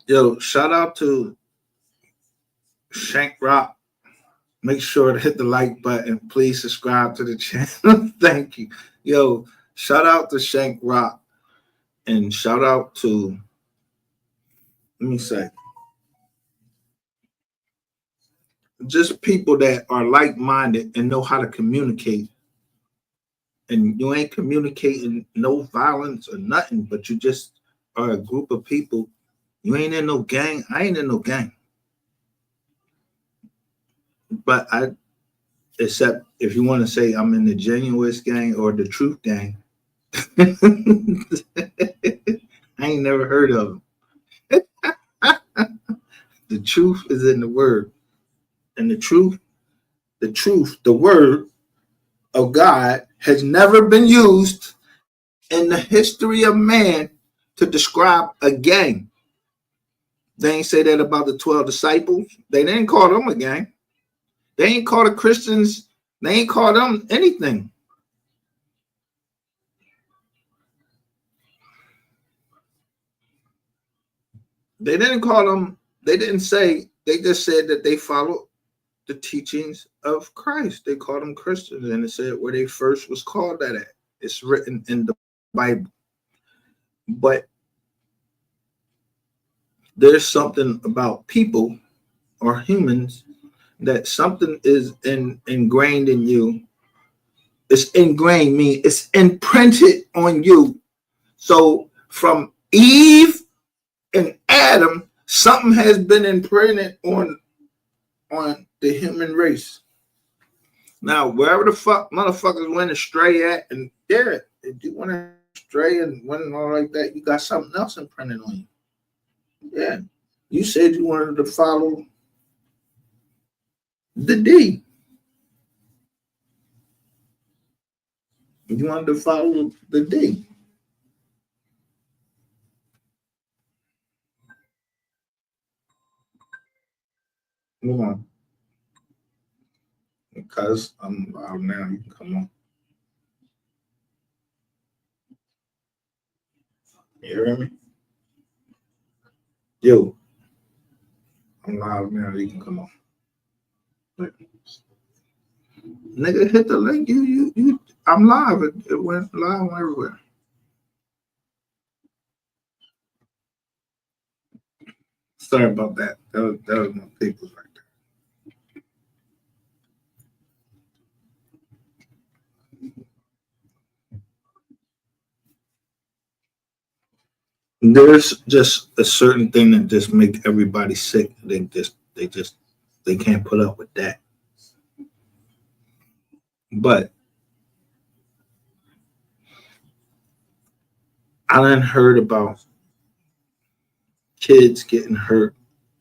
Yo, shout out to Shank Rock. Make sure to hit the like button. Please subscribe to the channel. Thank you. Yo, shout out to Shank Rock and shout out to, let me say, just people that are like minded and know how to communicate. And you ain't communicating no violence or nothing, but you just are a group of people. You ain't in no gang. I ain't in no gang. But I, except if you want to say I'm in the genuine gang or the truth gang, I ain't never heard of them. The truth is in the word, and the word of God has never been used in the history of man to describe a gang. They ain't say that about the 12 disciples. They didn't call them a gang. They ain't call the Christians. They ain't call them anything. They didn't call them. They didn't say. They just said that they followed the teachings of Christ. They called them Christians, and it said where they first was called that at. It's written in the Bible. But there's something about people or humans that something is ingrained in you. It's ingrained, mean it's imprinted on you. So from Eve and Adam, something has been imprinted on the human race. Now, wherever the fuck motherfuckers went astray at, and yeah, if you want to stray and went all like that, you got something else imprinted on you. Yeah. You said you wanted to follow the D. You wanted to follow the D. Come on. Because I'm out now. You can come on. You hear me? Yo, I'm live now. You can come on. Nigga, hit the link. You. I'm live. It went live everywhere. Sorry about that. That was my people's right there. There's just a certain thing that just make everybody sick. They can't put up with that. But I done heard about kids getting hurt,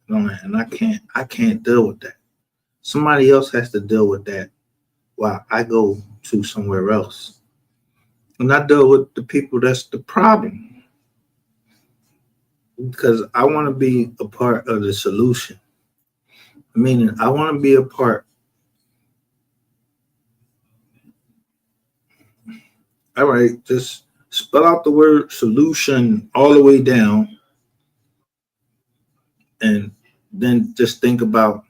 and I can't deal with that. Somebody else has to deal with that while I go to somewhere else. And I deal with the people that's the problem. Because I want to be a part of the solution. Meaning I want to be a part. All right, just spell out the word solution all the way down and then just think about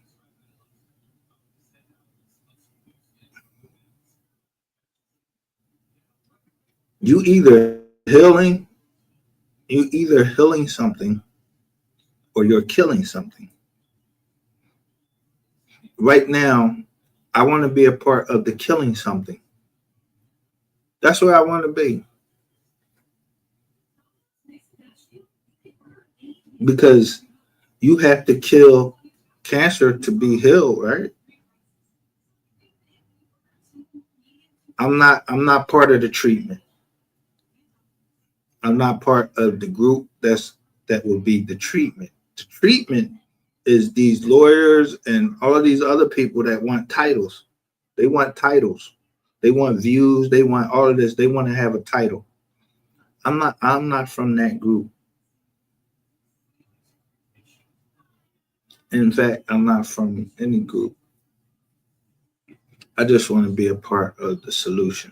you either healing something or you're killing something. Right now, I want to be a part of the killing something. That's where I want to be. Because you have to kill cancer to be healed, right? I'm not part of the treatment. I'm not part of the group that will be the treatment. The treatment is these lawyers and all of these other people that want titles. They want titles. They want views. They want all of this. They want to have a title. I'm not from that group. In fact, I'm not from any group. I just want to be a part of the solution.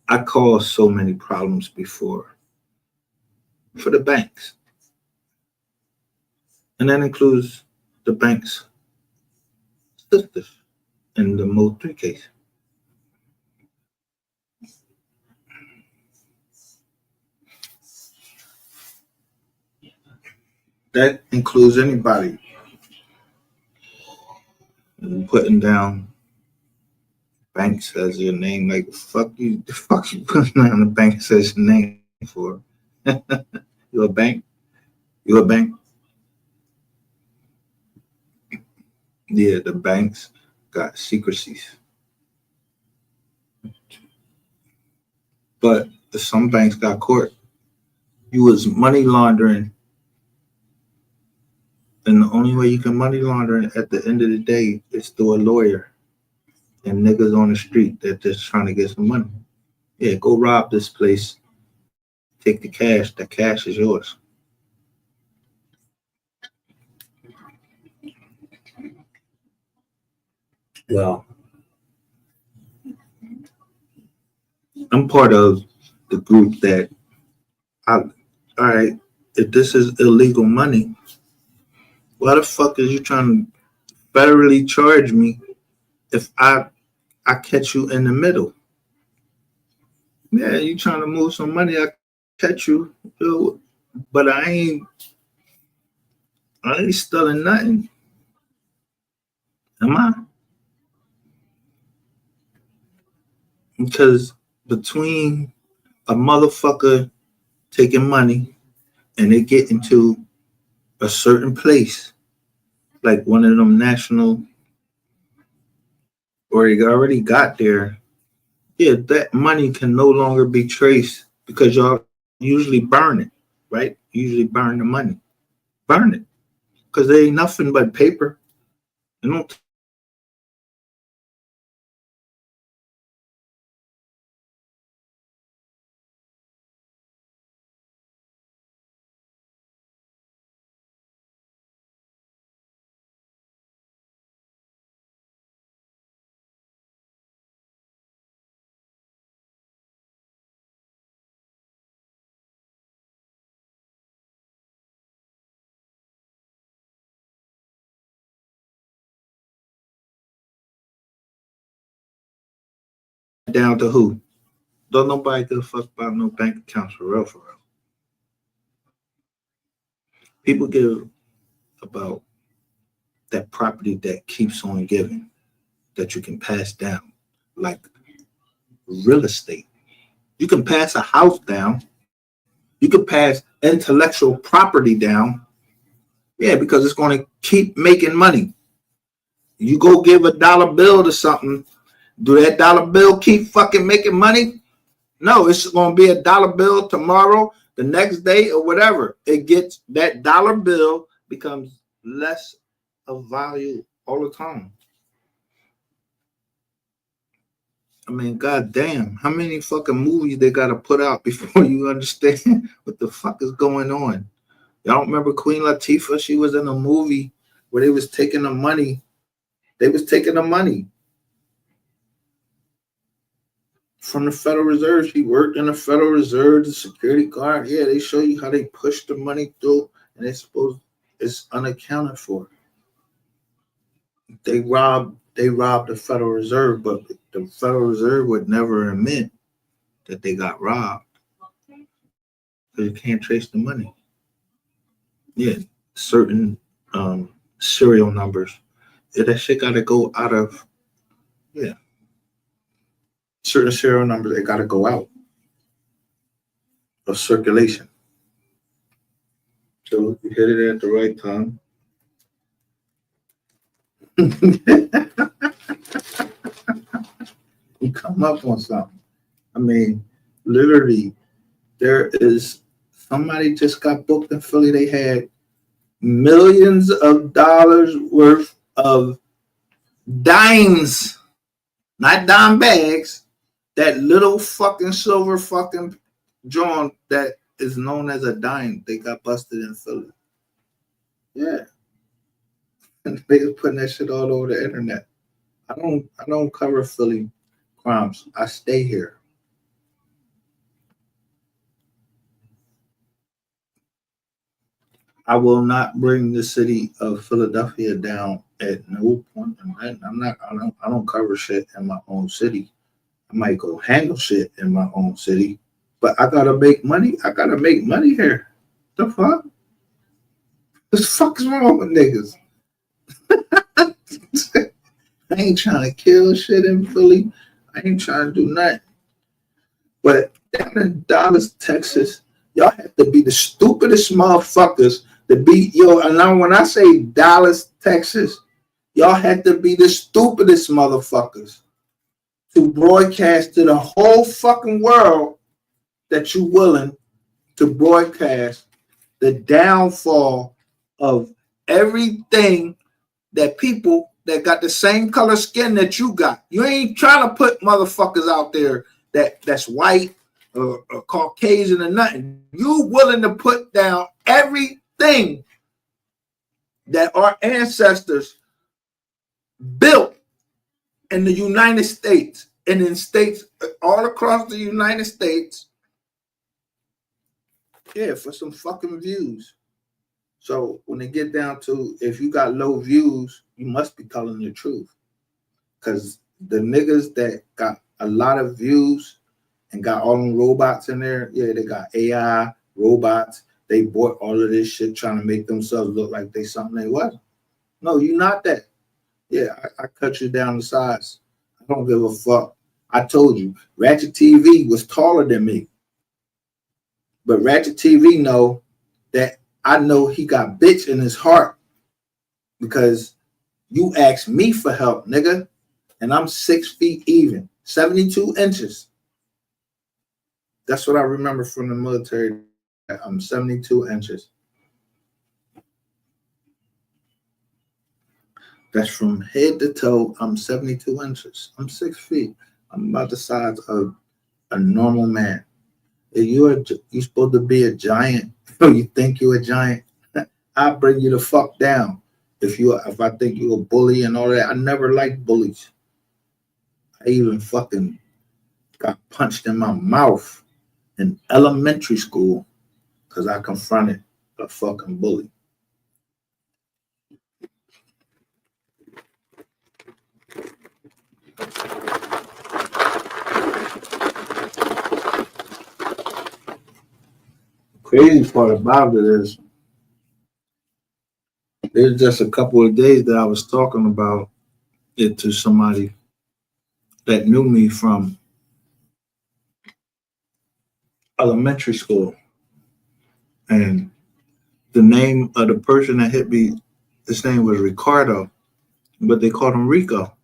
I caused so many problems before for the banks. And that includes the bank's sisters in the MO3 case. That includes anybody putting down banks as your name. Like, the fuck you putting down the bank as your name for? You a bank? You a bank? Yeah, the banks got secrecies. But some banks got caught. You was money laundering. And the only way you can money launder at the end of the day is through a lawyer and niggas on the street that just trying to get some money. Yeah, go rob this place. Take the cash. The cash is yours. Well, I'm part of the group that all right, if this is illegal money, why the fuck is you trying to federally charge me if I catch you in the middle? Yeah, you trying to move some money, I catch you, but I ain't stealing nothing. Am I? Because between a motherfucker taking money and they get into a certain place, like one of them national, or they already got there, yeah, that money can no longer be traced because y'all usually burn it, right? Usually burn the money, burn it, because there ain't nothing but paper. You don't down to who? Don't nobody give a fuck about no bank accounts for real, for real. People give about that property that keeps on giving, that you can pass down, like real estate. You can pass a house down. You can pass intellectual property down. Yeah, because it's going to keep making money. You go give a dollar bill to something. Do that dollar bill keep fucking making money? No, it's going to be a dollar bill tomorrow, the next day, or whatever. It gets that dollar bill becomes less of value all the time. I mean, goddamn, how many fucking movies they got to put out before you understand what the fuck is going on? Y'all don't remember Queen Latifah? She was in a movie where they was taking the money. They was taking the money from the Federal Reserve. She worked in the Federal Reserve, the security guard. Yeah, they show you how they push the money through, and they suppose it's unaccounted for. They robbed the Federal Reserve, but the Federal Reserve would never admit that they got robbed because you can't trace the money. Yeah, certain serial numbers. Yeah, that shit got to go out of, yeah, certain serial numbers. They got to go out of circulation. So you hit it at the right time. You come up on something. I mean, literally, there is somebody just got booked in Philly. They had millions of dollars worth of dimes, not dime bags, that little fucking silver fucking John that is known as a dime. They got busted in Philly. Yeah. And they was putting that shit all over the internet. I don't cover Philly crimes. I stay here. I will not bring the city of Philadelphia down at no point. I'm not. I don't cover shit in my own city. I might go handle shit in my own city, but I gotta make money. I gotta make money here. The fuck? What the fuck is wrong with niggas? I ain't trying to kill shit in Philly. I ain't trying to do nothing. But down in Dallas, Texas, y'all have to be the stupidest motherfuckers to be and now when I say Dallas, Texas, y'all have to be the stupidest motherfuckers to broadcast to the whole fucking world that you're willing to broadcast the downfall of everything that people that got the same color skin that you got. You ain't trying to put motherfuckers out there that's white or Caucasian or nothing. You willing to put down everything that our ancestors built in the United States and in states all across the United States. Yeah, for some fucking views. So when they get down to if you got low views, you must be telling the truth. Because the niggas that got a lot of views and got all them robots in there, yeah, they got AI, robots. They bought all of this shit trying to make themselves look like they something they wasn't. No, you're not that. Yeah, I cut you down the size. I don't give a fuck. I told you, Ratchet TV was taller than me. But Ratchet TV know that I know he got bitch in his heart because you asked me for help, nigga. And I'm 6 feet even, 72 inches. That's what I remember from the military. I'm 72 inches. That's from head to toe. I'm 72 inches. I'm 6 feet. I'm about the size of a normal man. If you're supposed to be a giant, or you think you're a giant, I'll bring you the fuck down. If I think you're a bully and all that, I never liked bullies. I even fucking got punched in my mouth in elementary school because I confronted a fucking bully. Crazy part about it is there's just a couple of days that I was talking about it to somebody that knew me from elementary school. And the name of the person that hit me, his name was Ricardo, but they called him Rico.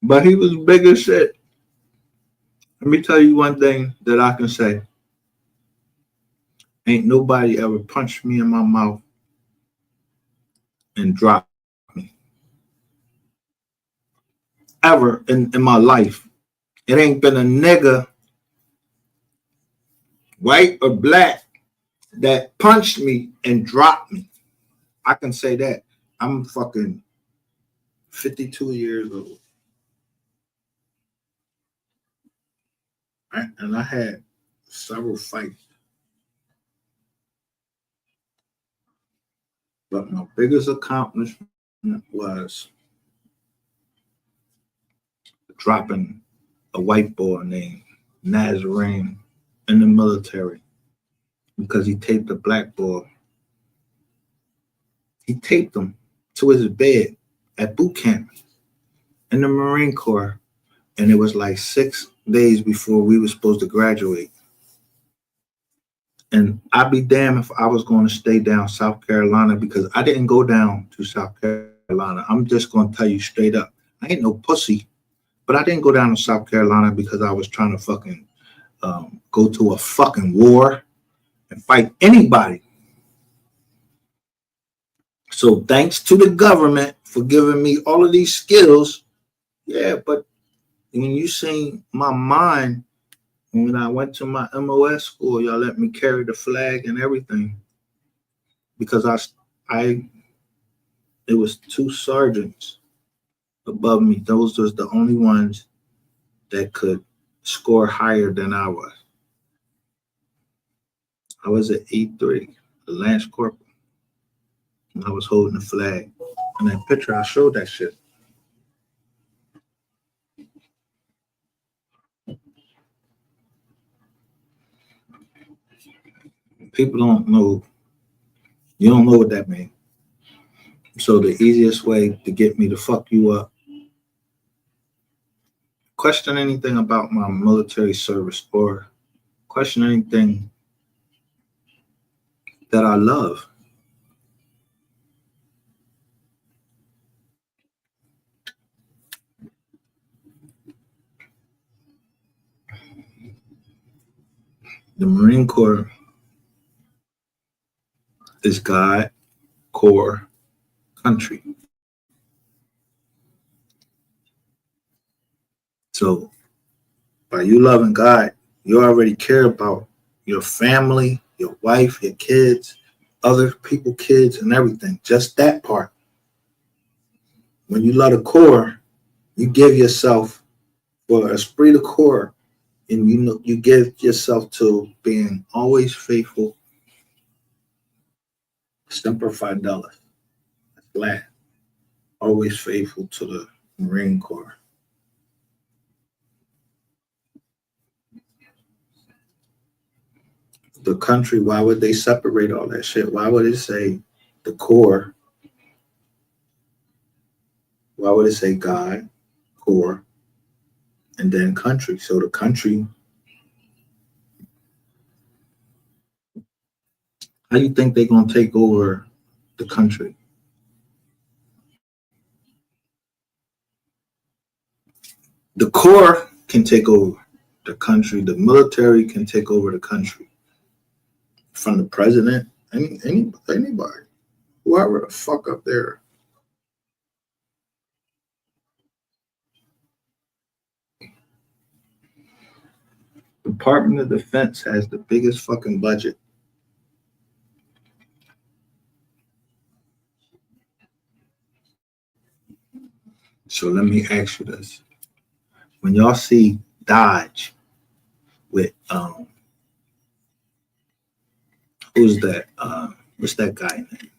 But he was big as shit. Let me tell you one thing that I can say. Ain't nobody ever punched me in my mouth and dropped me. Ever in my life. It ain't been a nigga, white or black, that punched me and dropped me. I can say that. I'm fucking 52 years old. Right? And I had several fights. But my biggest accomplishment was dropping a white boy named Nazarene in the military because he taped a black boy. He taped him to his bed at boot camp in the Marine Corps. And it was like 6 days before we were supposed to graduate. And I'd be damned if I was going to stay down South Carolina because I didn't go down to South Carolina. I'm just going to tell you straight up. I ain't no pussy, but I didn't go down to South Carolina because I was trying to fucking go to a fucking war and fight anybody. So thanks to the government for giving me all of these skills. Yeah, but when you seen my mind, when I went to my MOS school, y'all let me carry the flag and everything because it was 2 sergeants above me. Those was the only ones that could score higher than I was. I was at E3, the Lance Corporal. And I was holding the flag. In that picture, I showed that shit. People don't know. You don't know what that means. So the easiest way to get me to fuck you up, question anything about my military service or question anything that I love. The Marine Corps is God, core, country. So by you loving God, you already care about your family, your wife, your kids, other people, kids, and everything. Just that part. When you love the core, you give yourself for esprit de corps, and you know you give yourself to being always faithful, semper fidelis, Latin, always faithful to the Marine Corps. The country, why would they separate all that shit? Why would it say the core? Why would it say God, core, and then country? So the country, how you think they're gonna take over the country? The core can take over the country. The military can take over the country. From the president, anybody, whoever the fuck up there. Department of Defense has the biggest fucking budget. So let me ask you this. When y'all see Dodge with who's that? What's that guy name?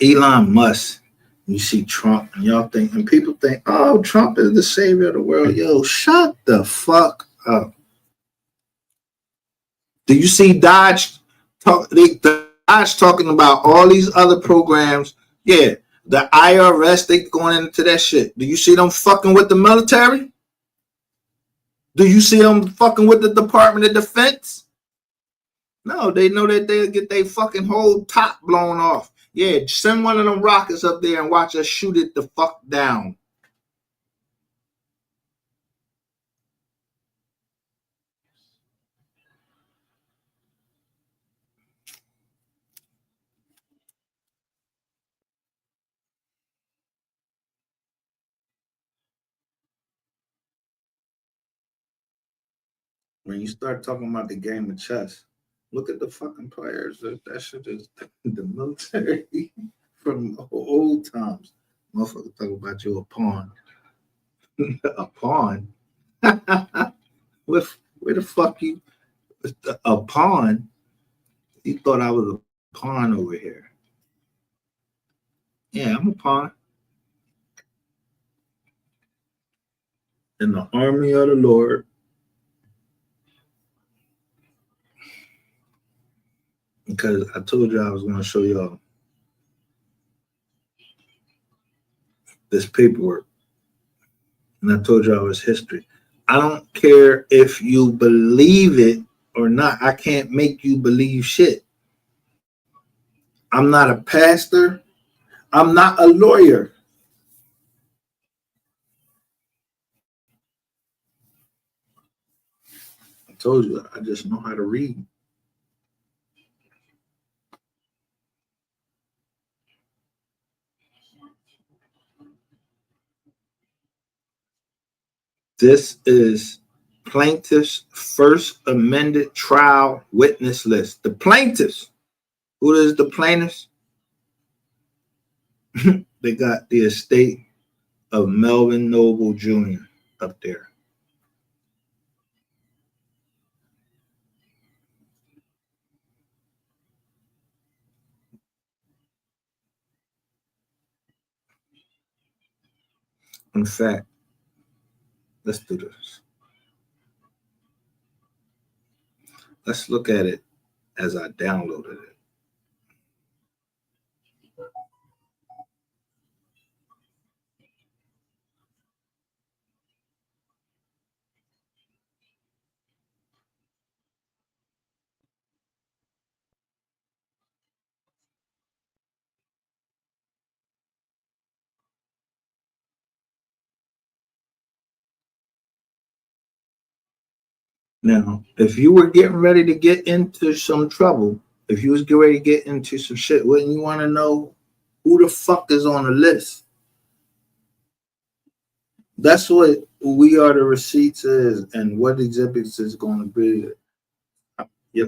Elon Musk. You see Trump, and y'all think, and people think, oh, Trump is the savior of the world. Yo, shut the fuck up. Do you see Dodge Dodge talking about all these other programs? Yeah, the IRS, they going into that shit. Do you see them fucking with the military? Do you see them fucking with the Department of Defense? No, they know that they'll get their fucking whole top blown off. Yeah, send one of them rockets up there and watch us shoot it the fuck down. When you start talking about the game of chess, look at the fucking players. That shit is the military from old times. Motherfucker talk about you a pawn. A pawn? where the fuck you a pawn? You thought I was a pawn over here. Yeah, I'm a pawn. In the army of the Lord. Because I told you I was going to show y'all this paperwork. And I told you I was history. I don't care if you believe it or not. I can't make you believe shit. I'm not a pastor. I'm not a lawyer. I told you, I just know how to read. This is plaintiff's first amended trial witness list. The plaintiffs. Who is the plaintiffs? They got the estate of Melvin Noble Jr. up there. In fact, let's do this. Let's look at it as I downloaded it. Now, if you were getting ready to get into some trouble, if you was getting ready to get into some shit, wouldn't you want to know who the fuck is on the list? That's what we are the receipts is and what exhibits is going to be. I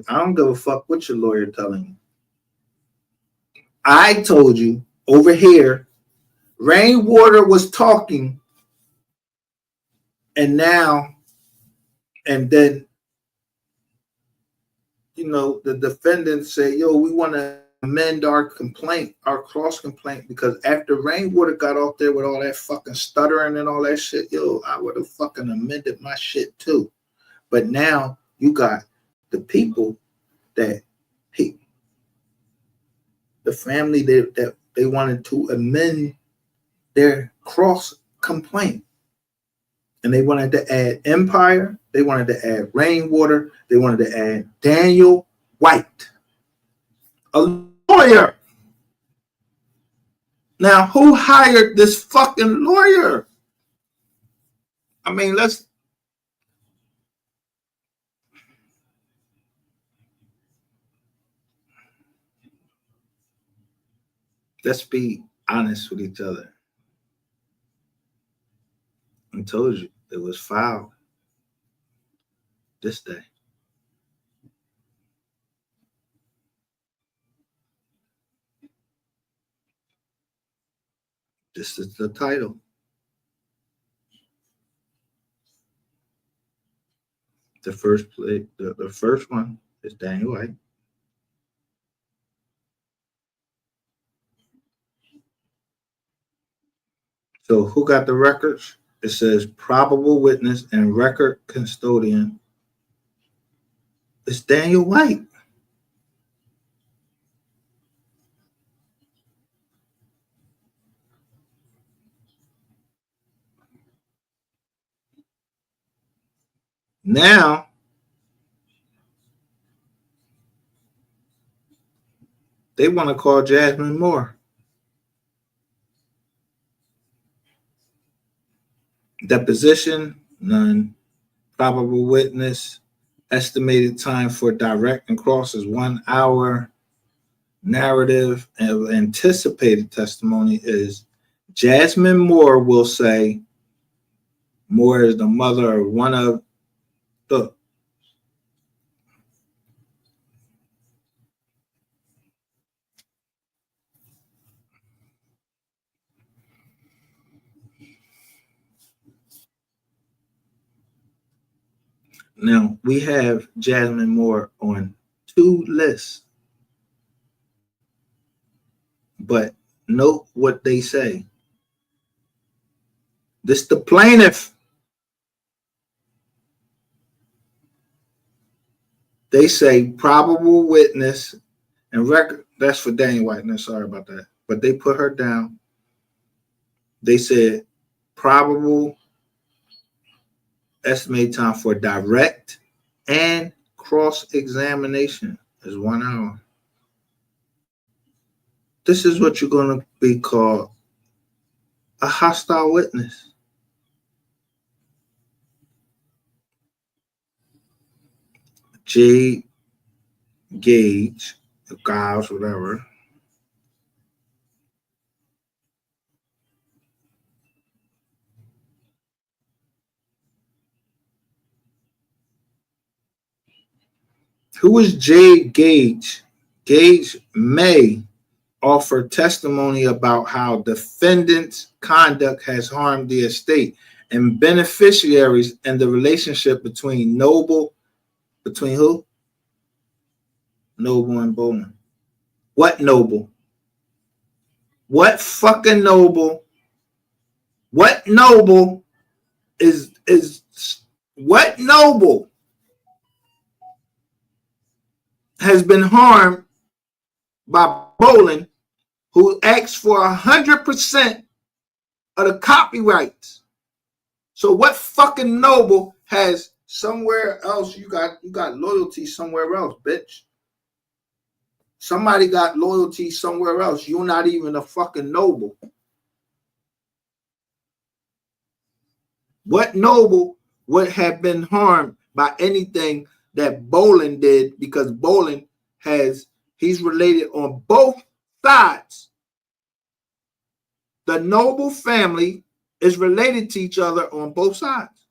don't give a fuck what your lawyer telling you. I told you over here, Rainwater was talking, and now, and then, the defendants say, yo, we want to amend our complaint, our cross complaint, because after Rainwater got off there with all that fucking stuttering and all that shit, yo, I would have fucking amended my shit too. But now you got the people that the family that they wanted to amend their cross complaint. And they wanted to add Empire, they wanted to add Rainwater, they wanted to add Daniel White, a lawyer. Now, who hired this fucking lawyer? I mean, let's be honest with each other. I told you it was filed this day. This is the title. The first one is Daniel White. So who got the records? It says probable witness and record custodian. It's Daniel White. Now, they want to call Jasmine Moore. Deposition, none. Probable witness, estimated time for direct and cross is 1 hour. Narrative and anticipated testimony is Jasmine Moore will say Moore is the mother of one of the Now we have Jasmine Moore on 2 lists, but note what they say. This the plaintiff. They say probable witness and record. That's for Daniel White. No, sorry about that. But they put her down. They said probable estimated time for direct and cross-examination is 1 hour. This is what you're going to be called a hostile witness. J. Gage, Giles, whatever. Who is J. Gage? Gage May offer testimony about how defendant's conduct has harmed the estate and beneficiaries and the relationship between between who? Noble and Bowman. What Noble? What fucking Noble? What Noble is what Noble has been harmed by Bolin, who asked for 100% of the copyrights? So what fucking Noble has somewhere else? You got loyalty somewhere else, bitch. Somebody got loyalty somewhere else. You're not even a fucking Noble. What Noble would have been harmed by anything that Bolin did, because Bolin he's related on both sides. The Noble family is related to each other on both sides.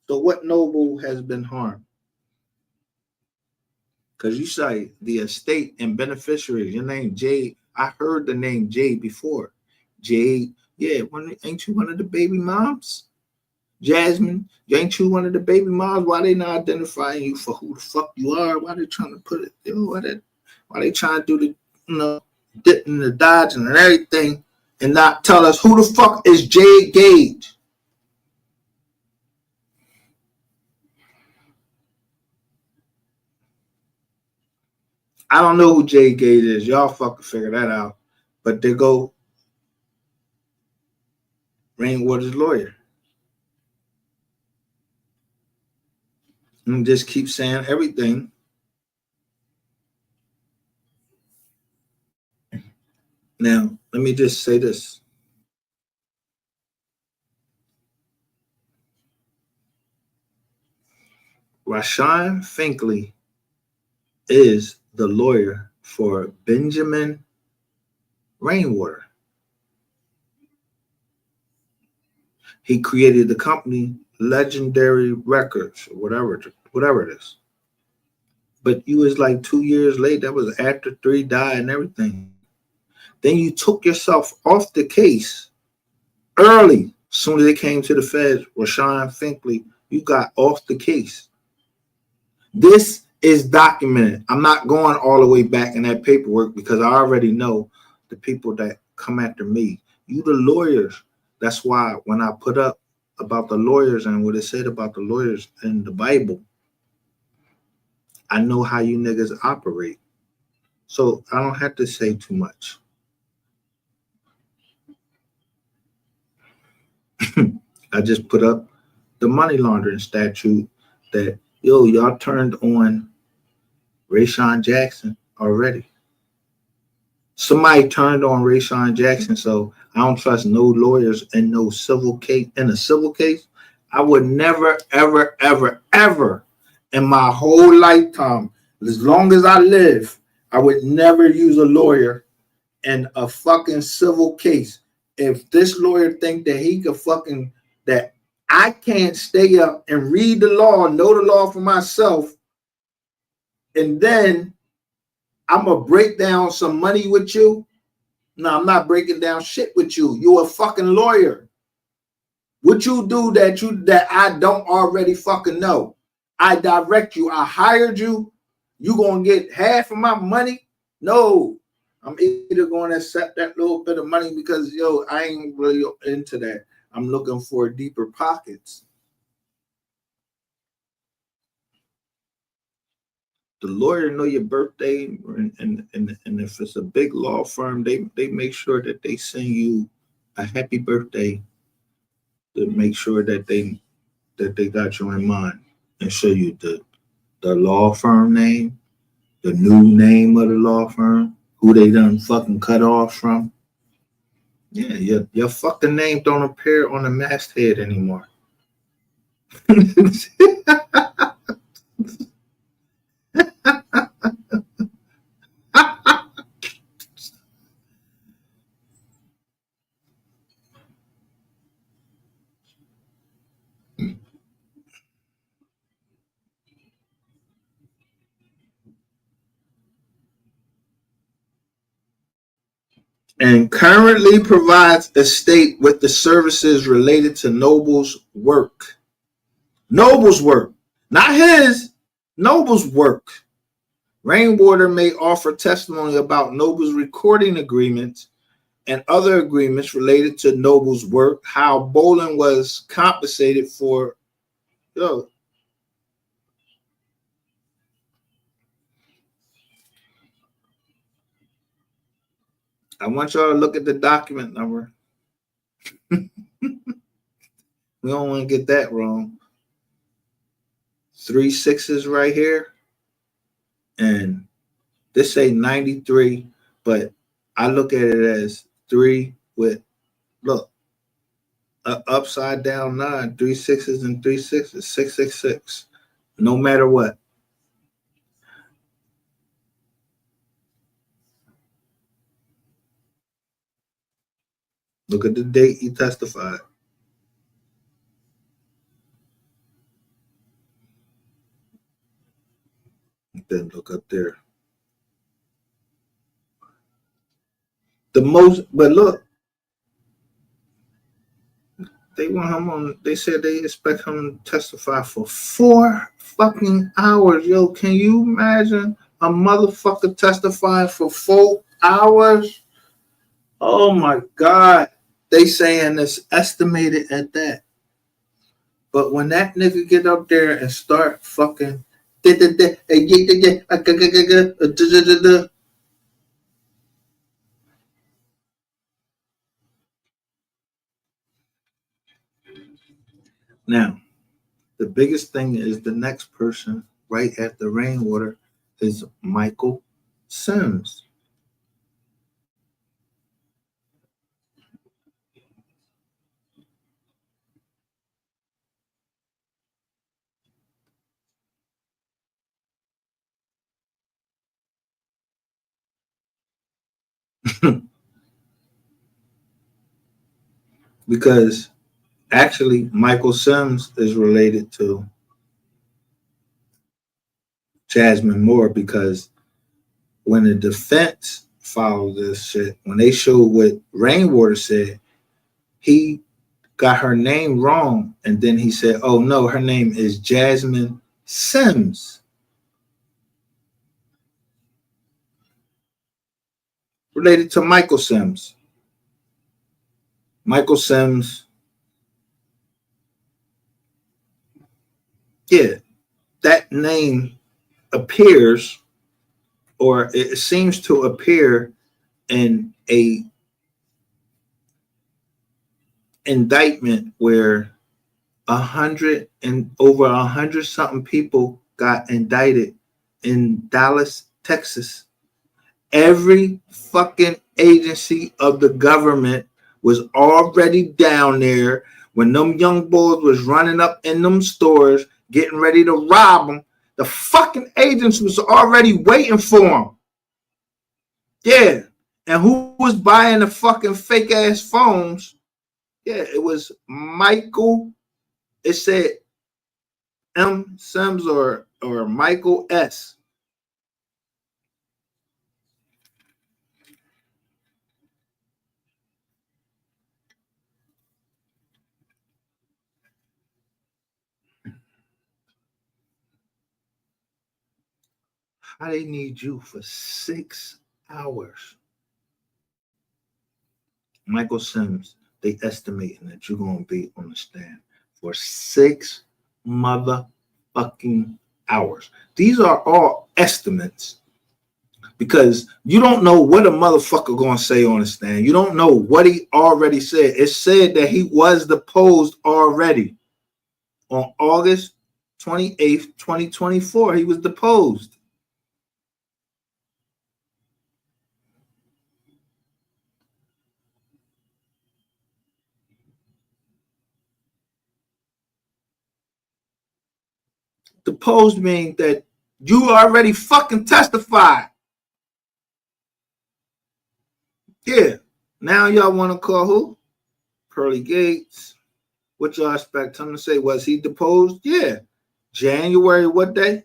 So what Noble has been harmed? Because you say the estate and beneficiaries, your name Jade. I heard the name Jade before. Jade, yeah, ain't you one of the baby moms? Jasmine, ain't you one of the baby moms? Why they not identifying you for who the fuck you are? Why they trying to put it, why they trying to do the, dip in the dodge and everything and not tell us who the fuck is Jade Gage? I don't know who Jade Gage is. Y'all fucking figure that out. But there go Rainwater's lawyer. And just keep saying everything. Now, let me just say this. Rashawn Finkley is the lawyer for Benjamin Rainwater. He created the company Legendary Records, or whatever it is. But you was like 2 years late. That was after 3 died and everything. Then you took yourself off the case early. As soon as they came to the feds, Rashawn Finkley, you got off the case. This is documented. I'm not going all the way back in that paperwork because I already know the people that come after me. You the lawyers. That's why when I put up about the lawyers and what it said about the lawyers in the Bible, I know how you niggas operate. So I don't have to say too much. I just put up the money laundering statute that, y'all turned on Rayshawn Jackson already. Somebody turned on Rayshawn Jackson, so I don't trust no lawyers in no civil case. In a civil case, I would never, ever, ever, ever in my whole lifetime, as long as I live, I would never use a lawyer in a fucking civil case. If this lawyer think that he could that I can't stay up and read the law, know the law for myself, and then I'm going to break down some money with you. No, I'm not breaking down shit with you. You're a fucking lawyer. What you do that I don't already fucking know? I direct you. I hired you. You gonna get half of my money? No. I'm either going to accept that little bit of money because, I ain't really into that. I'm looking for deeper pockets. The lawyer know your birthday, and if it's a big law firm, they make sure that they send you a happy birthday to make sure that they got you in mind and show you the law firm name, the new name of the law firm, who they done fucking cut off from. Yeah, your fucking name don't appear on the masthead anymore. and currently provides the state with the services related to Noble's work. Noble's work, not his, Noble's work. Rainwater may offer testimony about Noble's recording agreements and other agreements related to Noble's work, how Bolin was compensated for. Yo, I want y'all to look at the document number. We don't want to get that wrong. 3 6s right here. And this say 93, but I look at it as 3 with, look, upside down 9, 3 6s and 3 6s, 666. No matter what. Look at the date he testified. Then look up there. The most, but look, they want him on. They said they expect him to testify for 4 fucking hours. Yo, can you imagine a motherfucker testifying for 4 hours? Oh my God. They saying it's estimated at that. But when that nigga get up there and start fucking now, the biggest thing is the next person right after Rainwater is Michael Sims. Because actually Michael Sims is related to Jasmine Moore, because when the defense followed this shit, when they showed what Rainwater said, he got her name wrong, and then he said, oh no, her name is Jasmine Sims, related to Michael Sims. Michael Sims, yeah, that name appears, or it seems to appear in a indictment where 100 and over 100 something people got indicted in Dallas, Texas. Every fucking agency of the government was already down there when them young boys was running up in them stores getting ready to rob them. The fucking agents was already waiting for them. Yeah. And who was buying the fucking fake ass phones? Yeah, it was Michael. It said M. Sims or Michael S. How they need you for 6 hours? Michael Sims, they estimating that you're gonna be on the stand for 6 motherfucking hours. These are all estimates, because you don't know what a motherfucker gonna say on the stand. You don't know what he already said. It said that he was deposed already on August 28th, 2024. He was deposed. Deposed means that you already fucking testified. Yeah. Now y'all want to call who? Pearly Gates. What y'all expect him to say? Was he deposed? Yeah. January what day?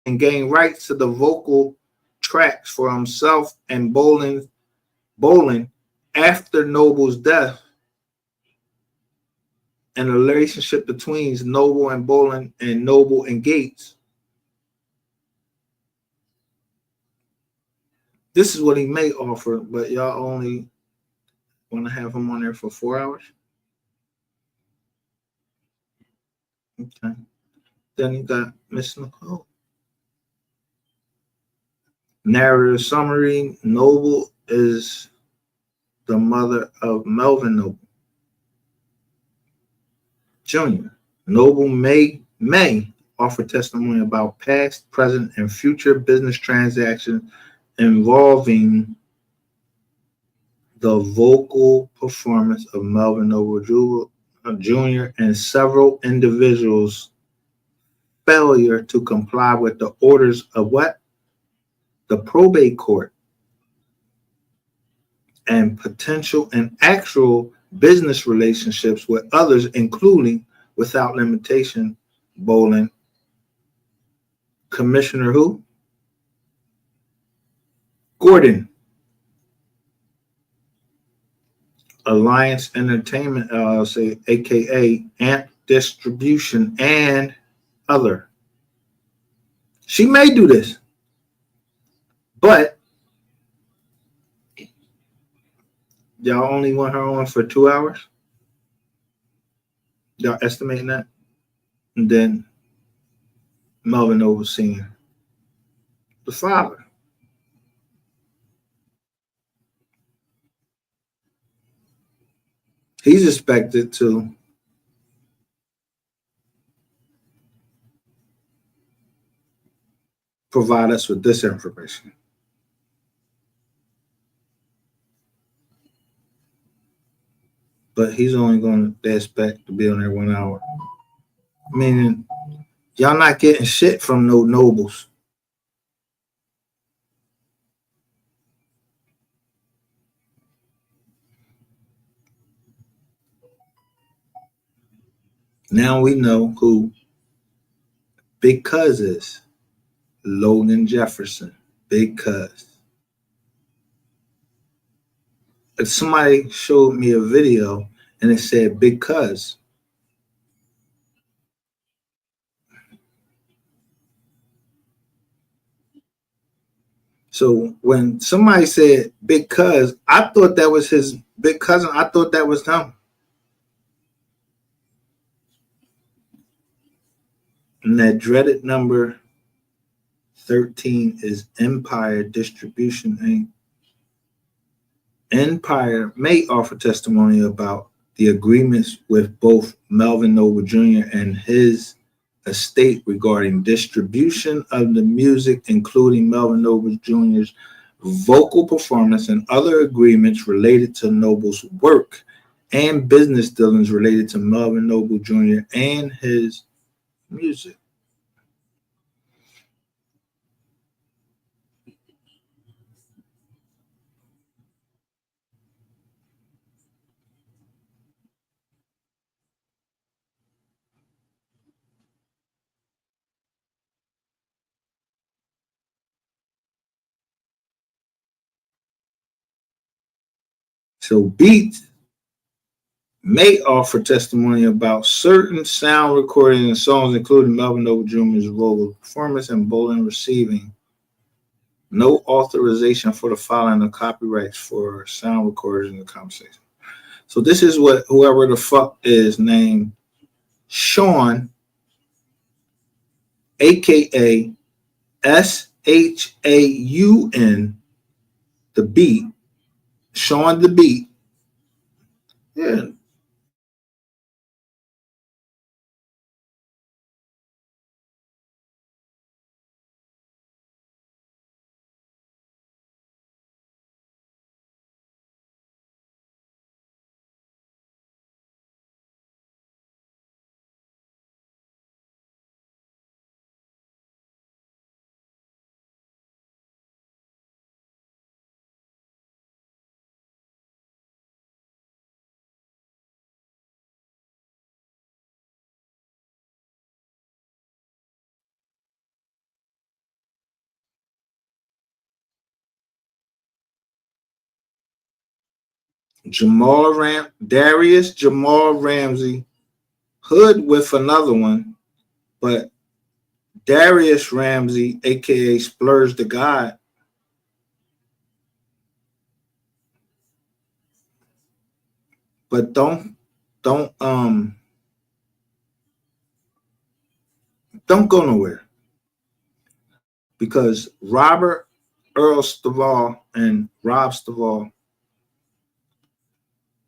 and gained rights to the vocal tracks for himself and Bolin after Noble's death, and the relationship between Noble and Bolin and Noble and Gates. This is what he may offer, but y'all only want to have him on there for 4 hours. Okay. Then you got Miss Nicole. Narrative summary: Noble is the mother of Melvin Noble Jr. Noble may offer testimony about past, present, and future business transactions involving the vocal performance of Melvin Noble Jr. and several individuals' failure to comply with the orders of what? The probate court, and potential and actual business relationships with others, including, without limitation, Bolin, Commissioner who? Gordon, Alliance Entertainment LLC, aka Amp Distribution, and other. She may do this, but y'all only want her on for 2 hours? Y'all estimating that? And then Melvin overseeing the father. He's expected to provide us with this information. But he's only going to expect to be on there 1 hour. Meaning, y'all not getting shit from no nobles. Now we know who Big Cuz is. Logan Jefferson. Big Cuz. If somebody showed me a video and it said Big Cuz, so when somebody said Big Cuz, I thought that was his big cousin. I thought that was him. And that dreaded number 13 is Empire Distribution Inc. Empire may offer testimony about the agreements with both Melvin Noble Jr. and his estate regarding distribution of the music, including Melvin Noble Jr.'s vocal performance and other agreements related to Noble's work, and business dealings related to Melvin Noble Jr. and his music. So Beats may offer testimony about certain sound recordings and songs, including Melvin Noble Jr.'s vocal performance, and Bolin receiving no authorization for the filing of copyrights for sound recordings in the conversation. So this is what whoever the fuck is named Sean, aka SHAUN, the beat, Sean the beat. Yeah, Darius Jamal Ramsey, Hood with another one, but Darius Ramsey, aka Splurge the God. But don't go nowhere, because Robert Earl Stovall and Rob Stovall,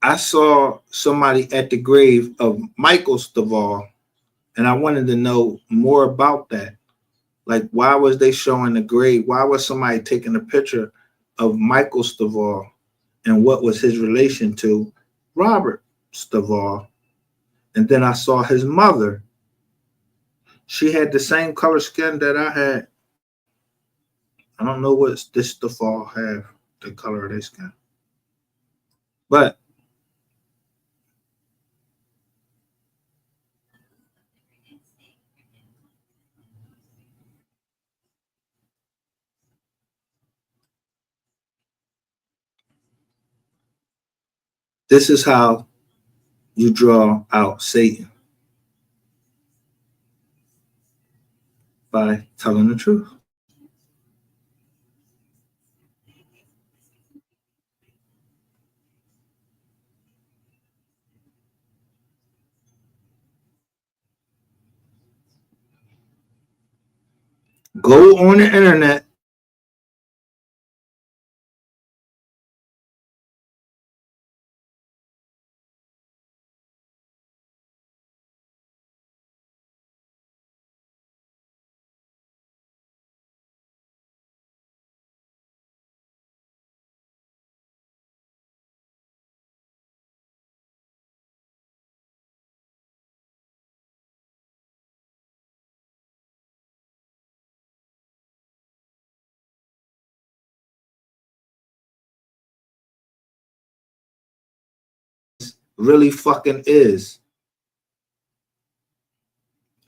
I saw somebody at the grave of Michael Stovall, and I wanted to know more about that. Like, why was they showing the grave? Why was somebody taking a picture of Michael Stovall, and what was his relation to Robert Stovall? And then I saw his mother. She had the same color skin that I had. I don't know what this Stovall have, the color of their skin. But this is how you draw out Satan, by telling the truth. Go on the internet. Really fucking is.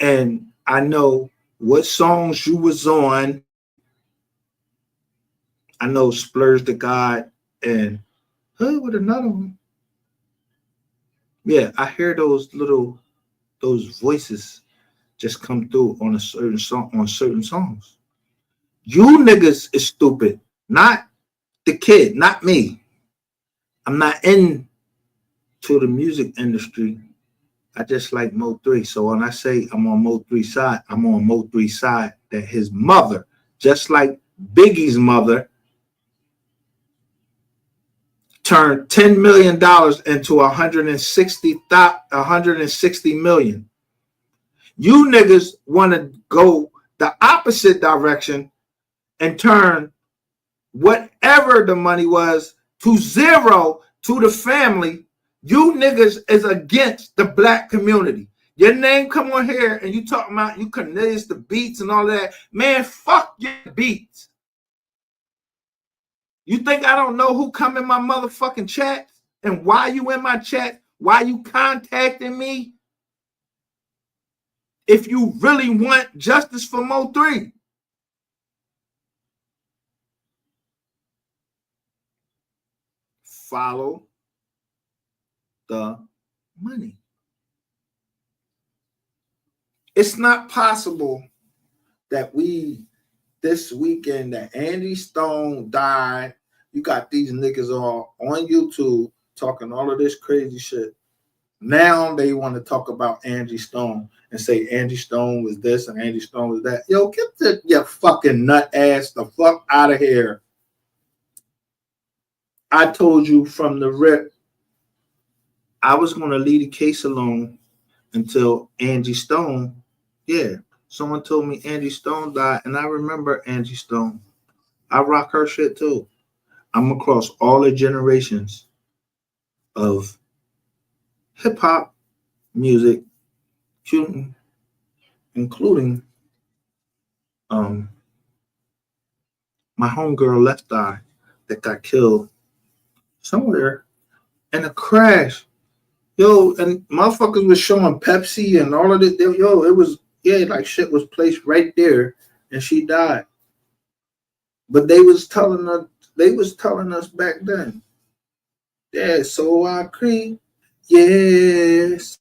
And I know what songs you was on. I know Splurge the God and Hood with another one. Yeah, I hear those voices just come through on a certain song, on certain songs. You niggas is stupid, not the kid, not me. I'm not into the music industry. I just like Mo3. So when I say I'm on Mo3 side, I'm on Mo3 side that his mother, just like Biggie's mother, turned $10 million into 160 million. You niggas want to go the opposite direction and turn whatever the money was to zero to the family. You niggas is against the black community. Your name come on here and you talking about you Cornelius the Beats and all that. Man, fuck your beats. You think I don't know who come in my motherfucking chat and why you in my chat? Why you contacting me? If you really want justice for Mo3. Follow the money. It's not possible that this weekend that Andy Stone died. You got these niggas all on YouTube talking all of this crazy shit. Now they want to talk about Angie Stone and say Angie Stone was this and Angie Stone was that. Yo, get your fucking nut ass the fuck out of here. I told you from the rip, I was going to leave the case alone until Angie Stone. Yeah, someone told me Angie Stone died, and I remember Angie Stone. I rock her shit too. I'm across all the generations of hip hop music, including my homegirl Left Eye that got killed somewhere in a crash. Yo, and motherfuckers was showing Pepsi and all of it. Yo, it was, yeah, like shit was placed right there, and she died. But they was telling us back then. Yeah, so I creep. Yes.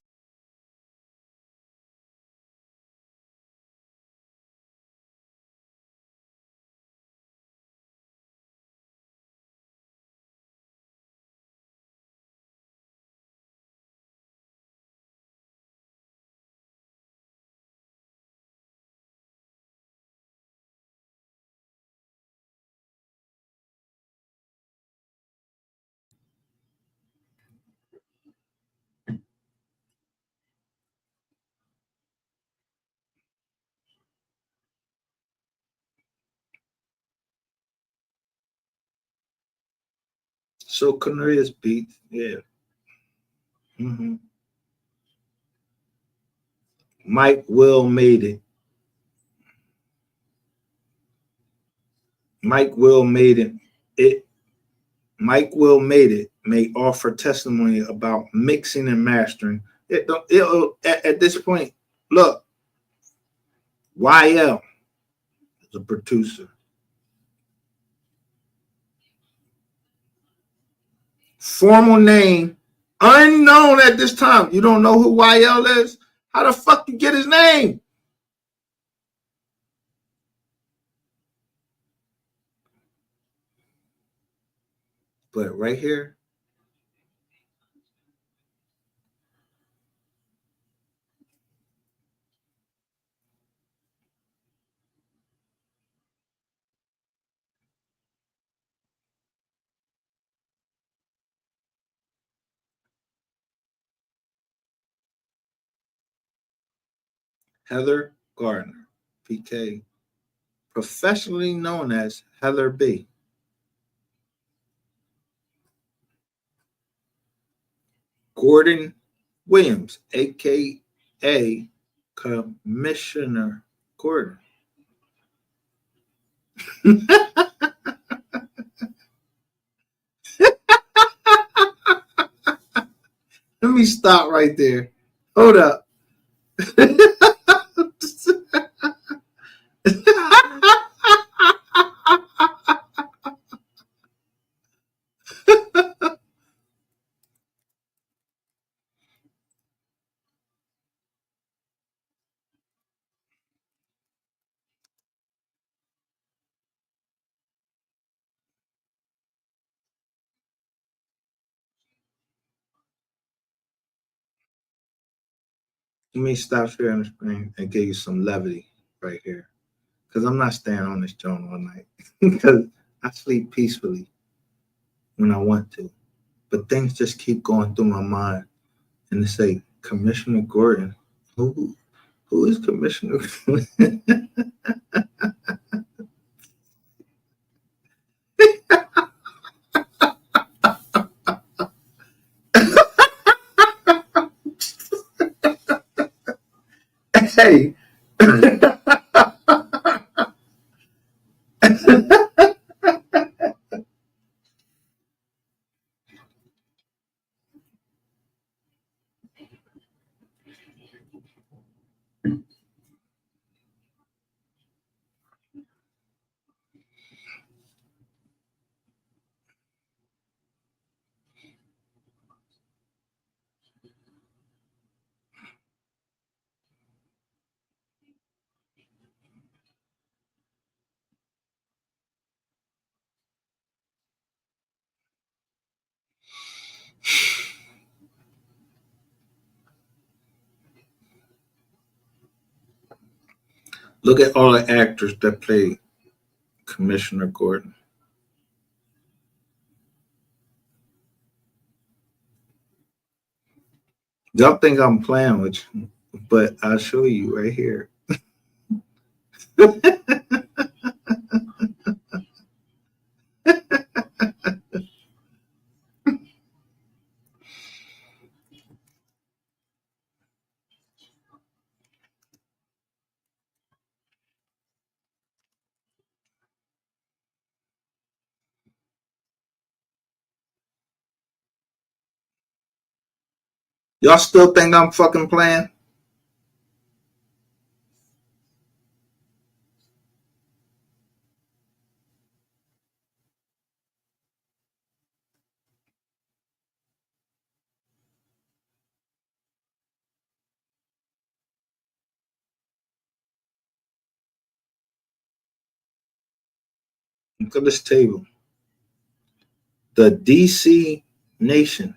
So Cornelius beat. Yeah. hmm Mike Will made it. Mike Will made it. It Mike Will made it. May offer testimony about mixing and mastering. At this point, look, YL is a producer. Formal name unknown at this time. You don't know who YL is? How the fuck you get his name? But right here, Heather Gardner, PK, professionally known as Heather B. Gordon Williams, aka Commissioner Gordon. Let me stop right there. Hold up. Let me stop sharing the screen and give you some levity right here. Because I'm not staying on this joint all night. Because I sleep peacefully when I want to. But things just keep going through my mind. And they say, Commissioner Gordon. Who is Commissioner Gordon? Hey. Look at all the actors that play Commissioner Gordon. Y'all think I'm playing with you, but I'll show you right here. Y'all still think I'm fucking playing? Look at this table. The DC nation.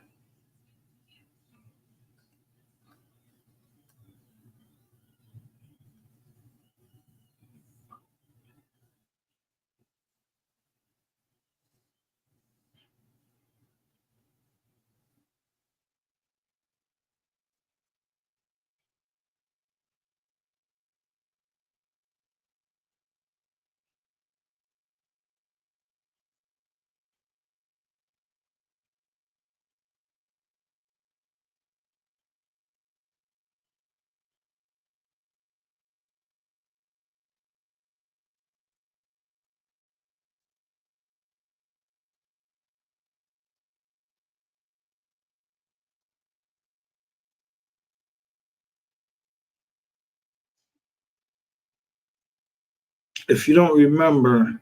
If you don't remember,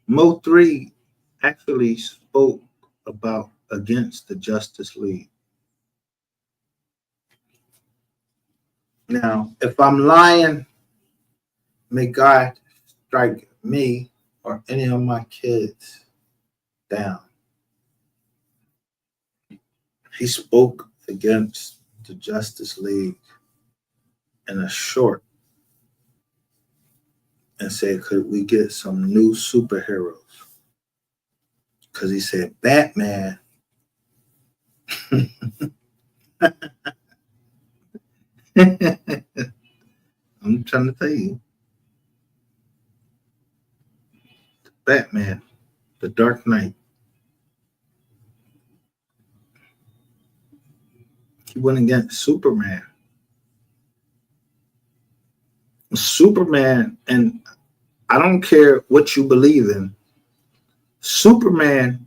MO3 actually spoke about against the Justice League. Now, if I'm lying, may God strike me or any of my kids down. He spoke against the Justice League in a short and said, could we get some new superheroes? Because he said, Batman. I'm trying to tell you, Batman, the Dark Knight. He went against Superman. Superman, and I don't care what you believe in, Superman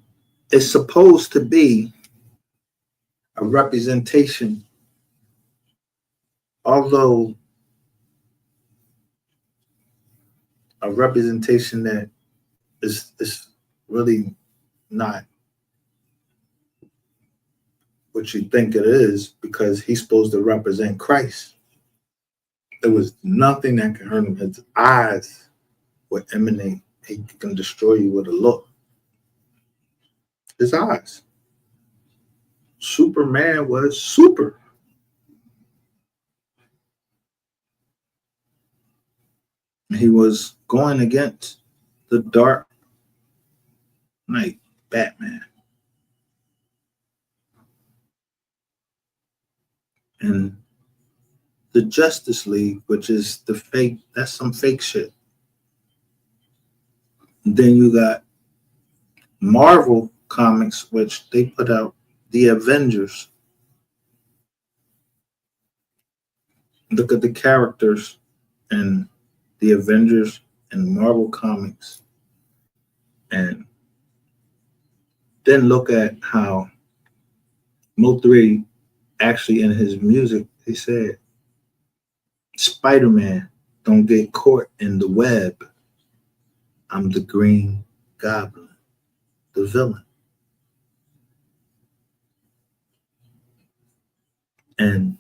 is supposed to be a representation, although a representation that is really not what you think it is, because he's supposed to represent Christ. There was nothing that can hurt him. His eyes would emanate. He can destroy you with a look. His eyes. Superman was super. He was going against the Dark Knight, Batman. And the Justice League, which is the fake, that's some fake shit. And then you got Marvel Comics, which they put out the Avengers. Look at the characters in the Avengers and Marvel Comics. And then look at how MO3 actually in his music, he said, Spider-Man, don't get caught in the web. I'm the Green Goblin, the villain. And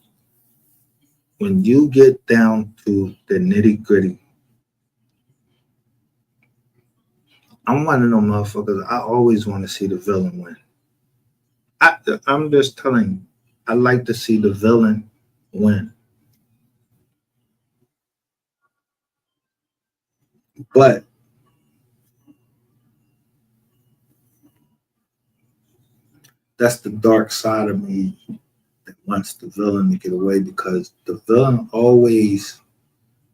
when you get down to the nitty gritty, I'm one of them motherfuckers. I always want to see the villain win. I'm just telling you, I like to see the villain win. But that's the dark side of me that wants the villain to get away, because the villain always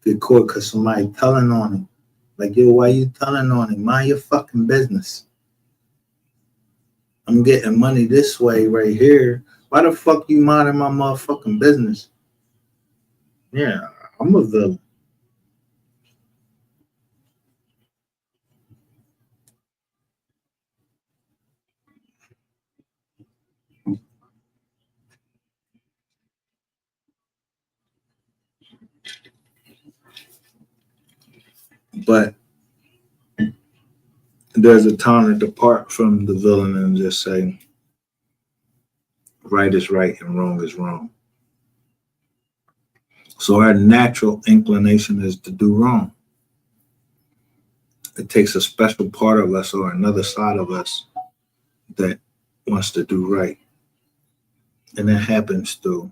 get caught because somebody telling on him. Like, yo, why you telling on him? Mind your fucking business. I'm getting money this way right here. Why the fuck you minding my motherfucking business? Yeah, I'm a villain. But there's a time to depart from the villain and just say, right is right and wrong is wrong. So our natural inclination is to do wrong. It takes a special part of us or another side of us that wants to do right. And that happens through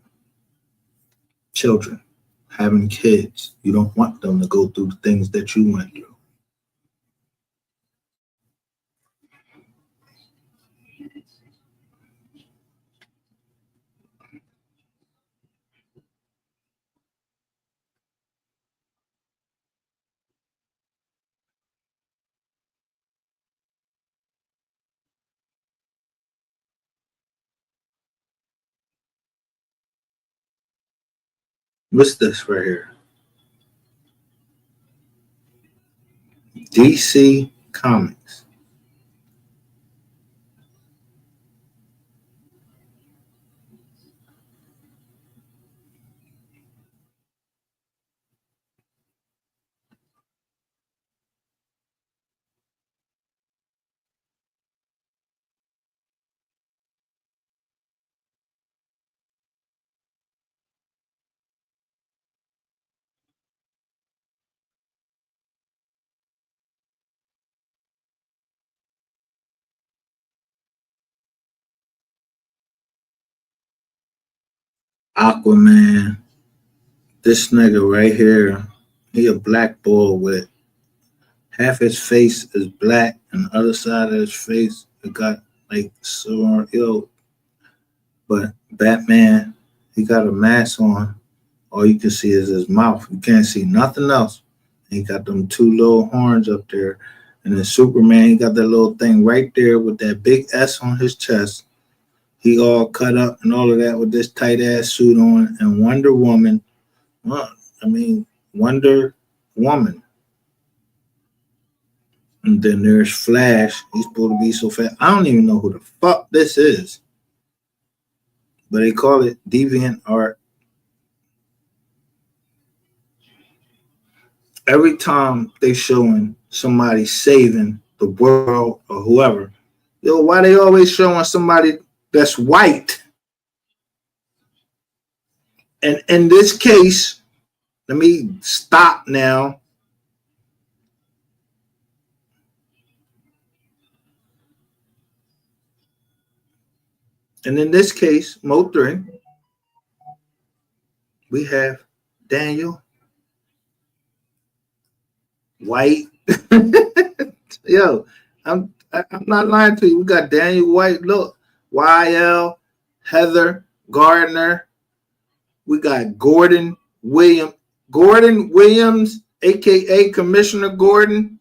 children, having kids. You don't want them to go through the things that you went through. What's this right here? DC Comics. Aquaman. This nigga right here, he a black boy with half his face is black and the other side of his face it got like so ill. But Batman, he got a mask on. All you can see is his mouth. You can't see nothing else. He got them two little horns up there. And then Superman, he got that little thing right there with that big S on his chest. He all cut up and all of that with this tight ass suit on. And Wonder Woman, well, I mean, Wonder Woman. And then there's Flash. He's supposed to be so fast. I don't even know who the fuck this is. But they call it Deviant Art. Every time they showing somebody saving the world or whoever, yo, why they always showing somebody that's white? And in this case, let me stop now. And in this case, MO3, we have Daniel White. Yo, I'm not lying to you. We got Daniel White. Look, YL, Heather Gardner. We got Gordon Williams, aka Commissioner Gordon.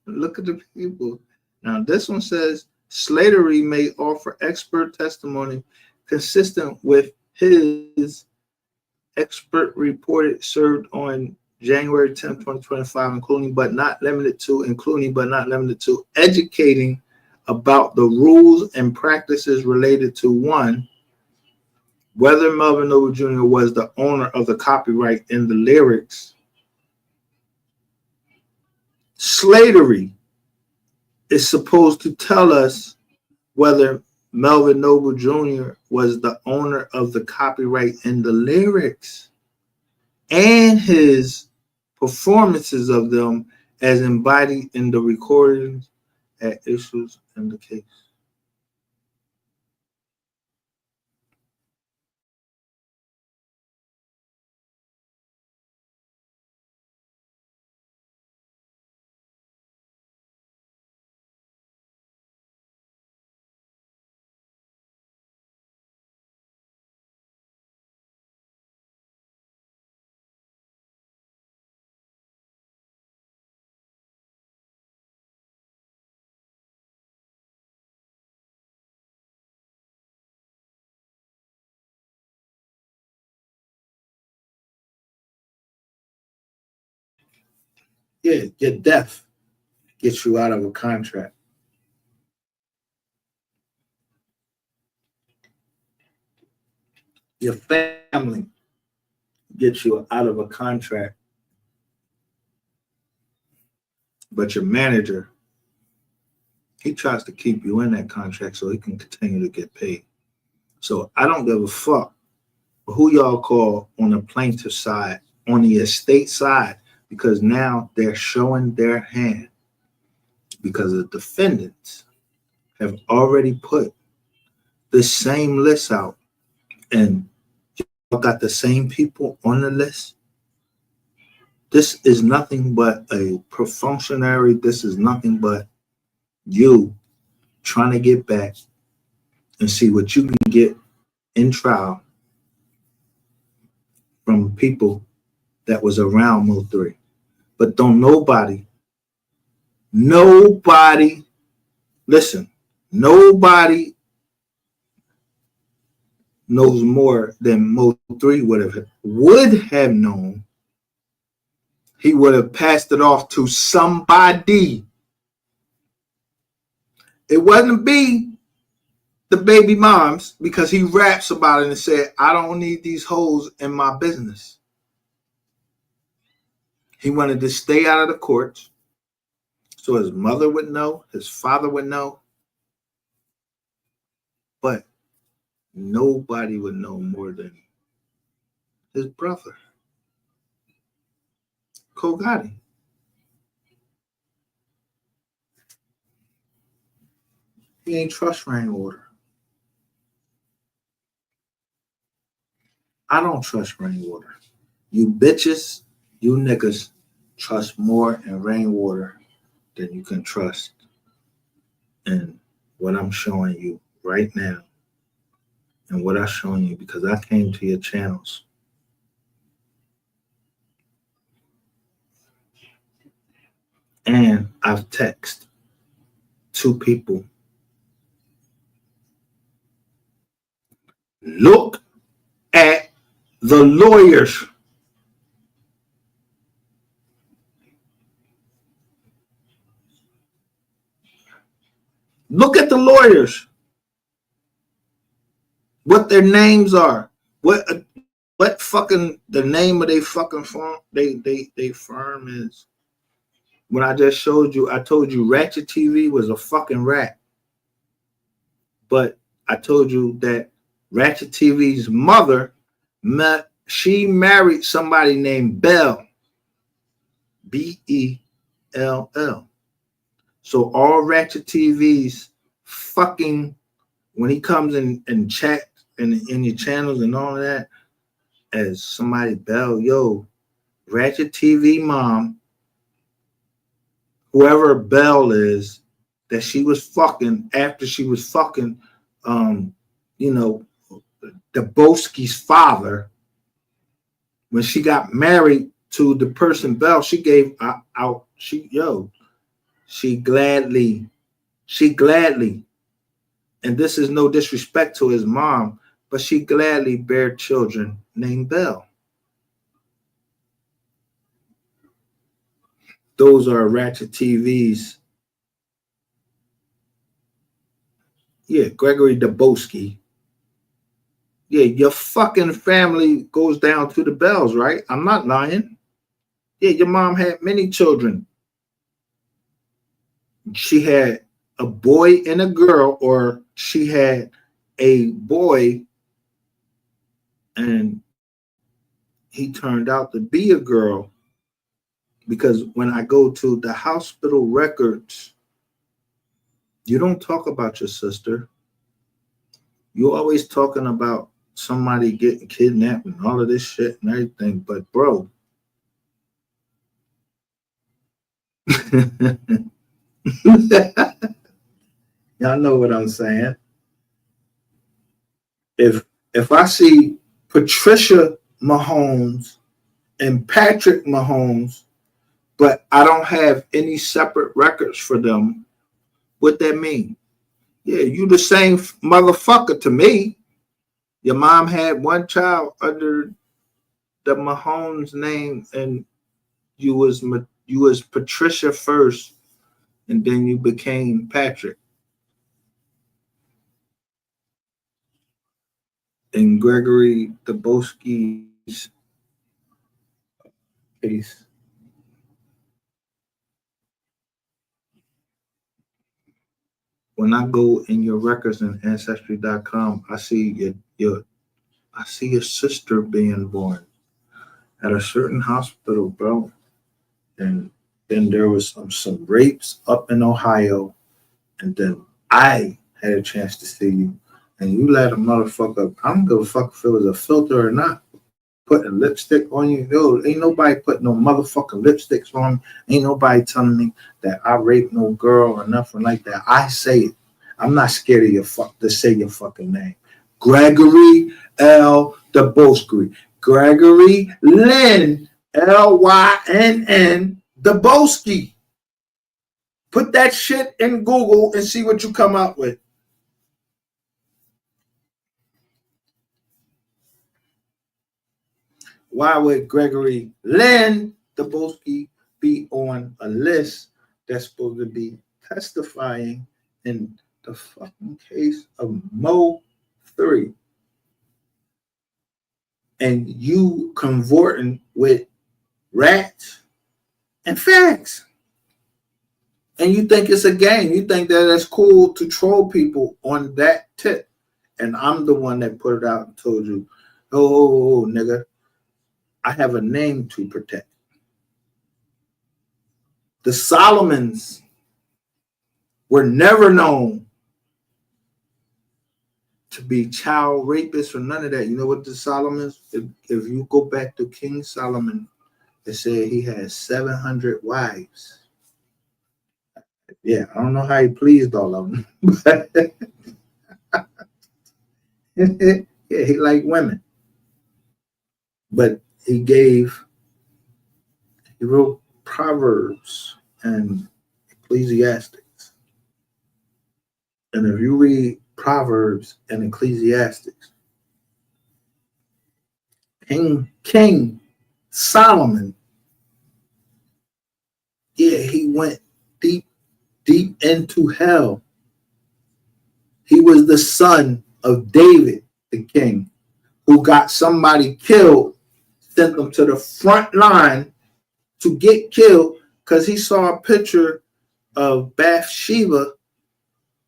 Look at the people. Now, this one says Slatery may offer expert testimony consistent with his expert report served on January 10th, 2025, including but not limited to educating about the rules and practices related to one, whether Melvin Noble Jr. was the owner of the copyright in the lyrics. Slatery is supposed to tell us whether Melvin Noble Jr. was the owner of the copyright in the lyrics and his performances of them as embodied in the recordings at issues in the case. Yeah, your death gets you out of a contract. Your family gets you out of a contract, but your manager, he tries to keep you in that contract so he can continue to get paid. So I don't give a fuck who y'all call on the plaintiff side, on the estate side, because now they're showing their hand because the defendants have already put the same list out and y'all got the same people on the list. This is nothing but a functionary. This is nothing but you trying to get back and see what you can get in trial from people that was around MO3. But don't nobody, listen, nobody knows more than MO3 would have known. He would have passed it off to somebody. It wasn't be the baby moms, because he raps about it and said, I don't need these hoes in my business. He wanted to stay out of the courts so his mother would know, his father would know, but nobody would know more than his brother, Kogati. He ain't trust Rainwater. I don't trust Rainwater. You bitches, you niggas trust more in Rainwater than you can trust in what I'm showing you right now and what I'm showing you because I came to your channels. And I've texted 2 people. Look at the lawyers. Look at the lawyers. What their names are. What fucking the name of their fucking firm they firm is. When I just showed you, I told you Ratchet TV was a fucking rat. But I told you that Ratchet TV's mother she married somebody named Bell. Bell. So all Ratchet TV's fucking, when he comes in and chat in your channels and all of that, as somebody Bell, yo, Ratchet TV mom, whoever Bell is, that she was fucking after she was fucking, Debowski's father, when she got married to the person Bell, she gave out, she gladly, and this is no disrespect to his mom, but she gladly bare children named Bell. Those are Ratchet TV's. Yeah, Gregory Debowski. Yeah, your fucking family goes down to the Bells, right? I'm not lying. Yeah, your mom had many children. She had a boy and a girl, or she had a boy and he turned out to be a girl. Because when I go to the hospital records, you don't talk about your sister. You're always talking about somebody getting kidnapped and all of this shit and everything. But bro, y'all know what I'm saying. If I see Patricia Mahomes and Patrick Mahomes, but I don't have any separate records for them, what that mean? Yeah, you the same motherfucker to me. Your mom had one child under the Mahomes name, and you was You was Patricia first, and then you became Patrick. In Gregory Dabowski's case, when I go in your records in Ancestry.com, I see I see your sister being born at a certain hospital, bro. And then there was some rapes up in Ohio, and then I had a chance to see you, and you let a motherfucker. I don't give a fuck if it was a filter or not. Putting lipstick on you, yo, ain't nobody putting no motherfucking lipsticks on me. Ain't nobody telling me that I raped no girl or nothing like that. I say it. I'm not scared of to say your fucking name. Gregory L. Dabowski. Gregory Lynn Lynn Dabowski. Put that shit in Google and see what you come up with. Why would Gregory Lynn Dabowski be on a list that's supposed to be testifying in the fucking case of MO3? And you convorting with rats and facts. And you think it's a game. You think that it's cool to troll people on that tip. And I'm the one that put it out and told you, oh, nigga, I have a name to protect. The Solomons were never known to be child rapists or none of that. You know what the Solomons, if you go back to King Solomon, it said he had 700 wives. Yeah, I don't know how he pleased all of them. Yeah, he liked women. But he wrote Proverbs and Ecclesiastics. And if you read Proverbs and Ecclesiastics, King Solomon, yeah, he went deep into hell. He was the son of David, the king, who got somebody killed, sent them to the front line to get killed because he saw a picture of Bathsheba.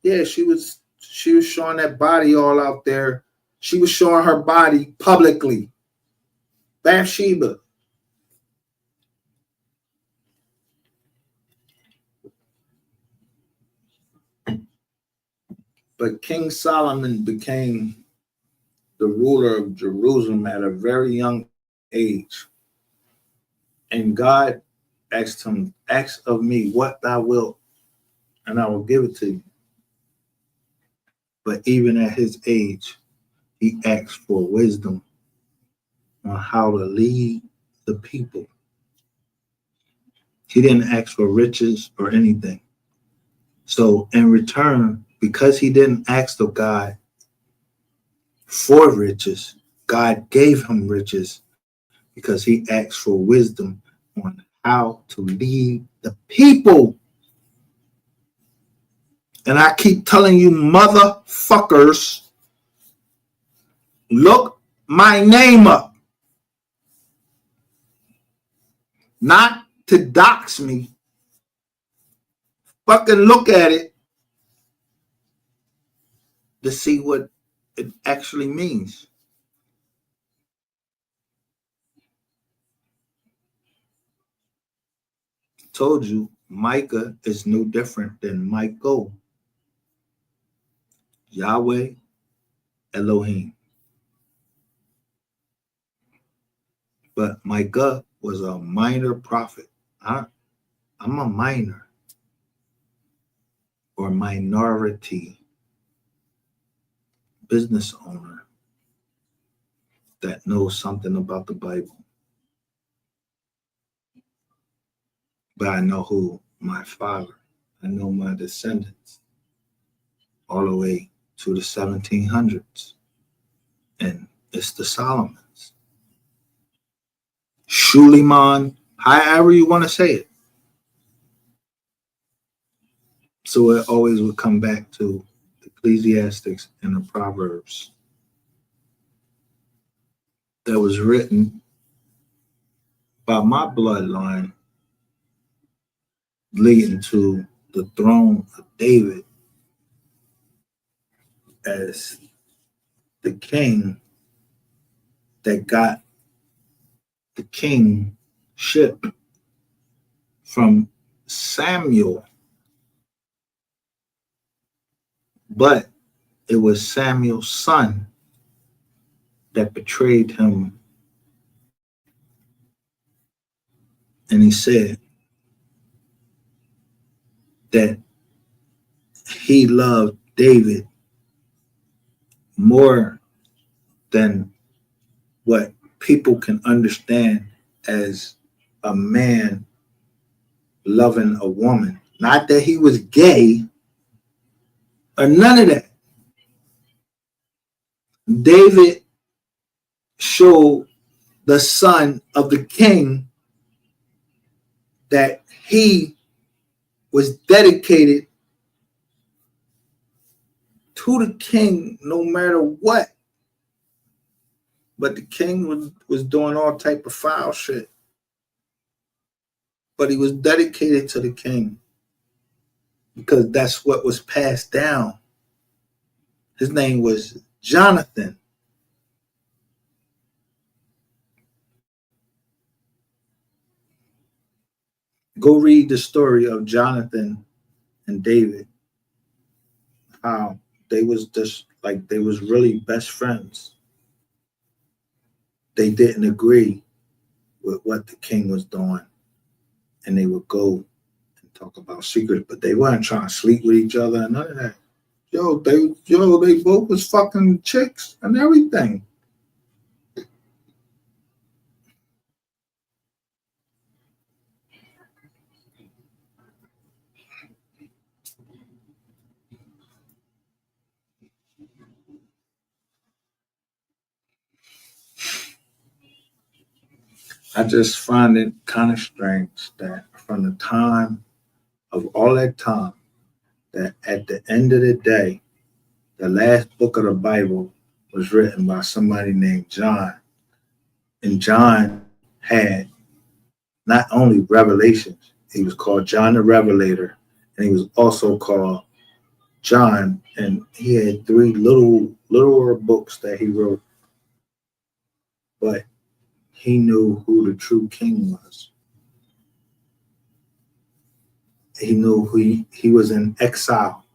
Yeah, she was showing that body all out there. She was showing her body publicly. Bathsheba. But King Solomon became the ruler of Jerusalem at a very young age. And God asked him, ask of me what thou wilt, and I will give it to you. But even at his age, he asked for wisdom on how to lead the people. He didn't ask for riches or anything. So in return, because he didn't ask of God for riches, God gave him riches because he asked for wisdom on how to lead the people. And I keep telling you, motherfuckers, look my name up. Not to dox me. Fucking look at it to see what it actually means. Told you, Micah is no different than Michael. Yahweh Elohim. But Micah was a minor prophet. I'm a minor or minority business owner that knows something about the Bible. But I know who my father, I know my descendants all the way to the 1700s. And it's the Solomons. Shuliman, however you want to say it. So it always would come back to Ecclesiastics and the Proverbs that was written by my bloodline leading to the throne of David as the king that got the kingship from Samuel, but it was Samuel's son that betrayed him. And he said that he loved David more than what people can understand as a man loving a woman. Not that he was gay or none of that. David showed the son of the king that he was dedicated to the king no matter what. But the king was doing all type of foul shit. But he was dedicated to the king because that's what was passed down. His name was Jonathan. Go read the story of Jonathan and David. How they was just like they was really best friends. They didn't agree with what the king was doing, and they would go and talk about secrets, but they weren't trying to sleep with each other and none of that. They both was fucking chicks and everything. I just find it kind of strange that from the time of all that time, that at the end of the day, the last book of the Bible was written by somebody named John. And John had not only revelations, he was called John the Revelator, and he was also called John, and he had three littler books that he wrote, but he knew who the true king was. He knew he was in exile.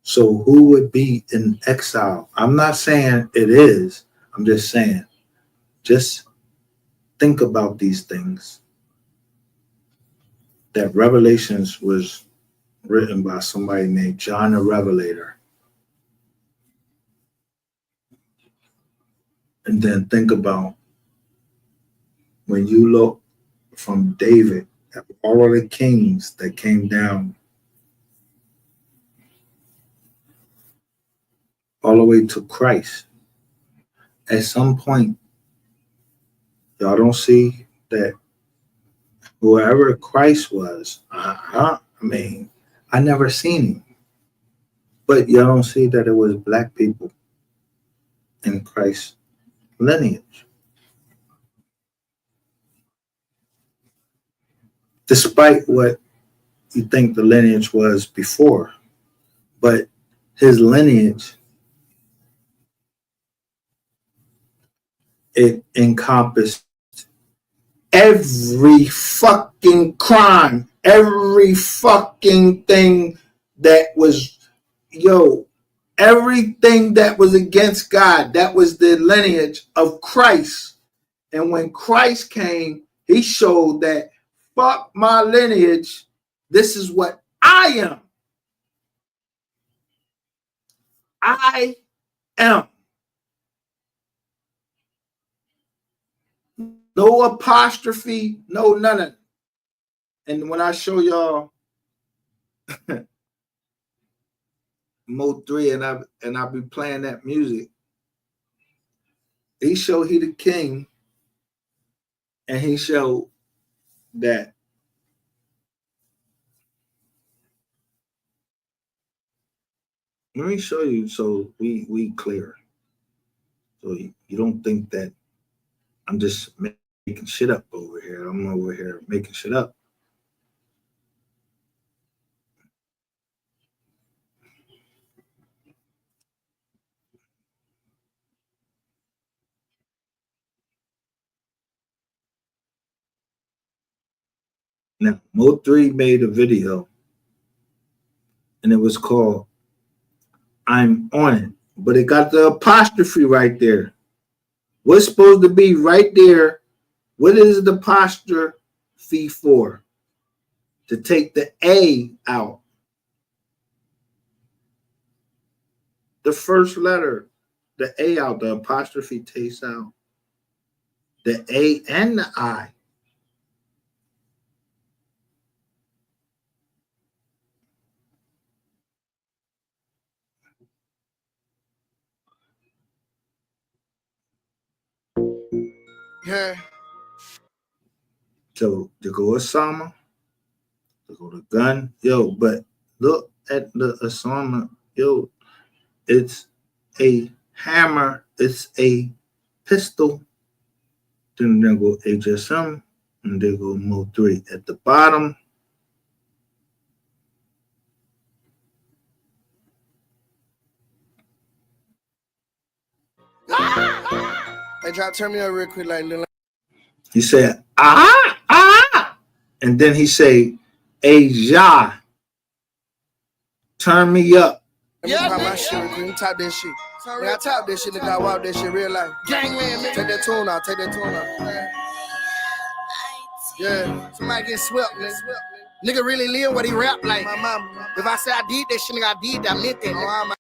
So who would be in exile? I'm not saying it is. I'm just saying, just think about these things. That Revelations was written by somebody named John the Revelator. And then think about when you look from David at all of the kings that came down all the way to Christ. At some point, y'all don't see that whoever Christ was, I mean, I never seen him. But y'all don't see that it was black people in Christ's lineage. Despite what you think the lineage was before, but his lineage, it encompassed every fucking crime, every fucking thing that was, everything that was against God, that was the lineage of Christ. And when Christ came, he showed that fuck my lineage, this is what I am. I am. No apostrophe, no none of it. And when I show y'all MO3 and I be playing that music, he showed he the king, and he showed that Let me show you so we clear. So you don't think that I'm just making shit up over here. I'm over here making shit up. Now, MO3 made a video, and it was called I'm On It. But it got the apostrophe right there. What's supposed to be right there? What is the apostrophe for? To take the A out. The first letter, the A out, the apostrophe takes out the A and the I. Yeah. So to go Osama, to go to gun, yo, but look at the Osama, yo, it's a hammer, it's a pistol. Then they go HSM, and they go MO3 at the bottom. Hey, try to turn me up real quick, like little. He said, and then he say, ja, turn me up. Let me pop my shit real quick. Let me top that shit. When I top that shit, nigga, I walk that shit real life. Gangland, nigga. Take that tune out, take that tune out. Yeah, somebody get swept, nigga. Nigga really live what he rap like. My mama. If I say I did that shit, nigga, I did that. I meant that. Nigga.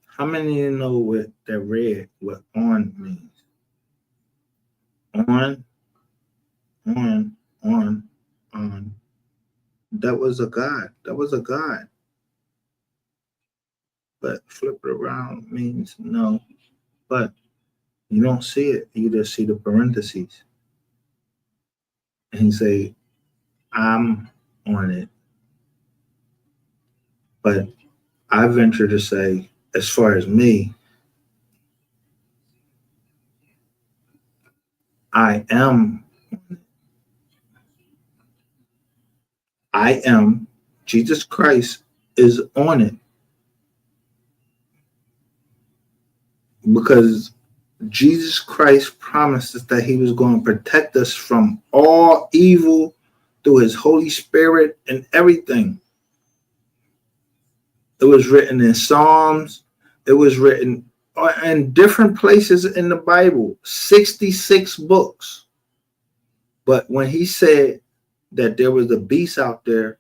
How many of you know what that red, what on means? On. That was a God. That was a God. But flip it around means no. But you don't see it. You just see the parentheses. And he say, I'm on it. But I venture to say, as far as me, I am. I am. Jesus Christ is on it. Because Jesus Christ promises that he was going to protect us from all evil through his Holy Spirit and everything. It was written in Psalms. It was written in different places in the Bible, 66 books. But when he said that there was a beast out there,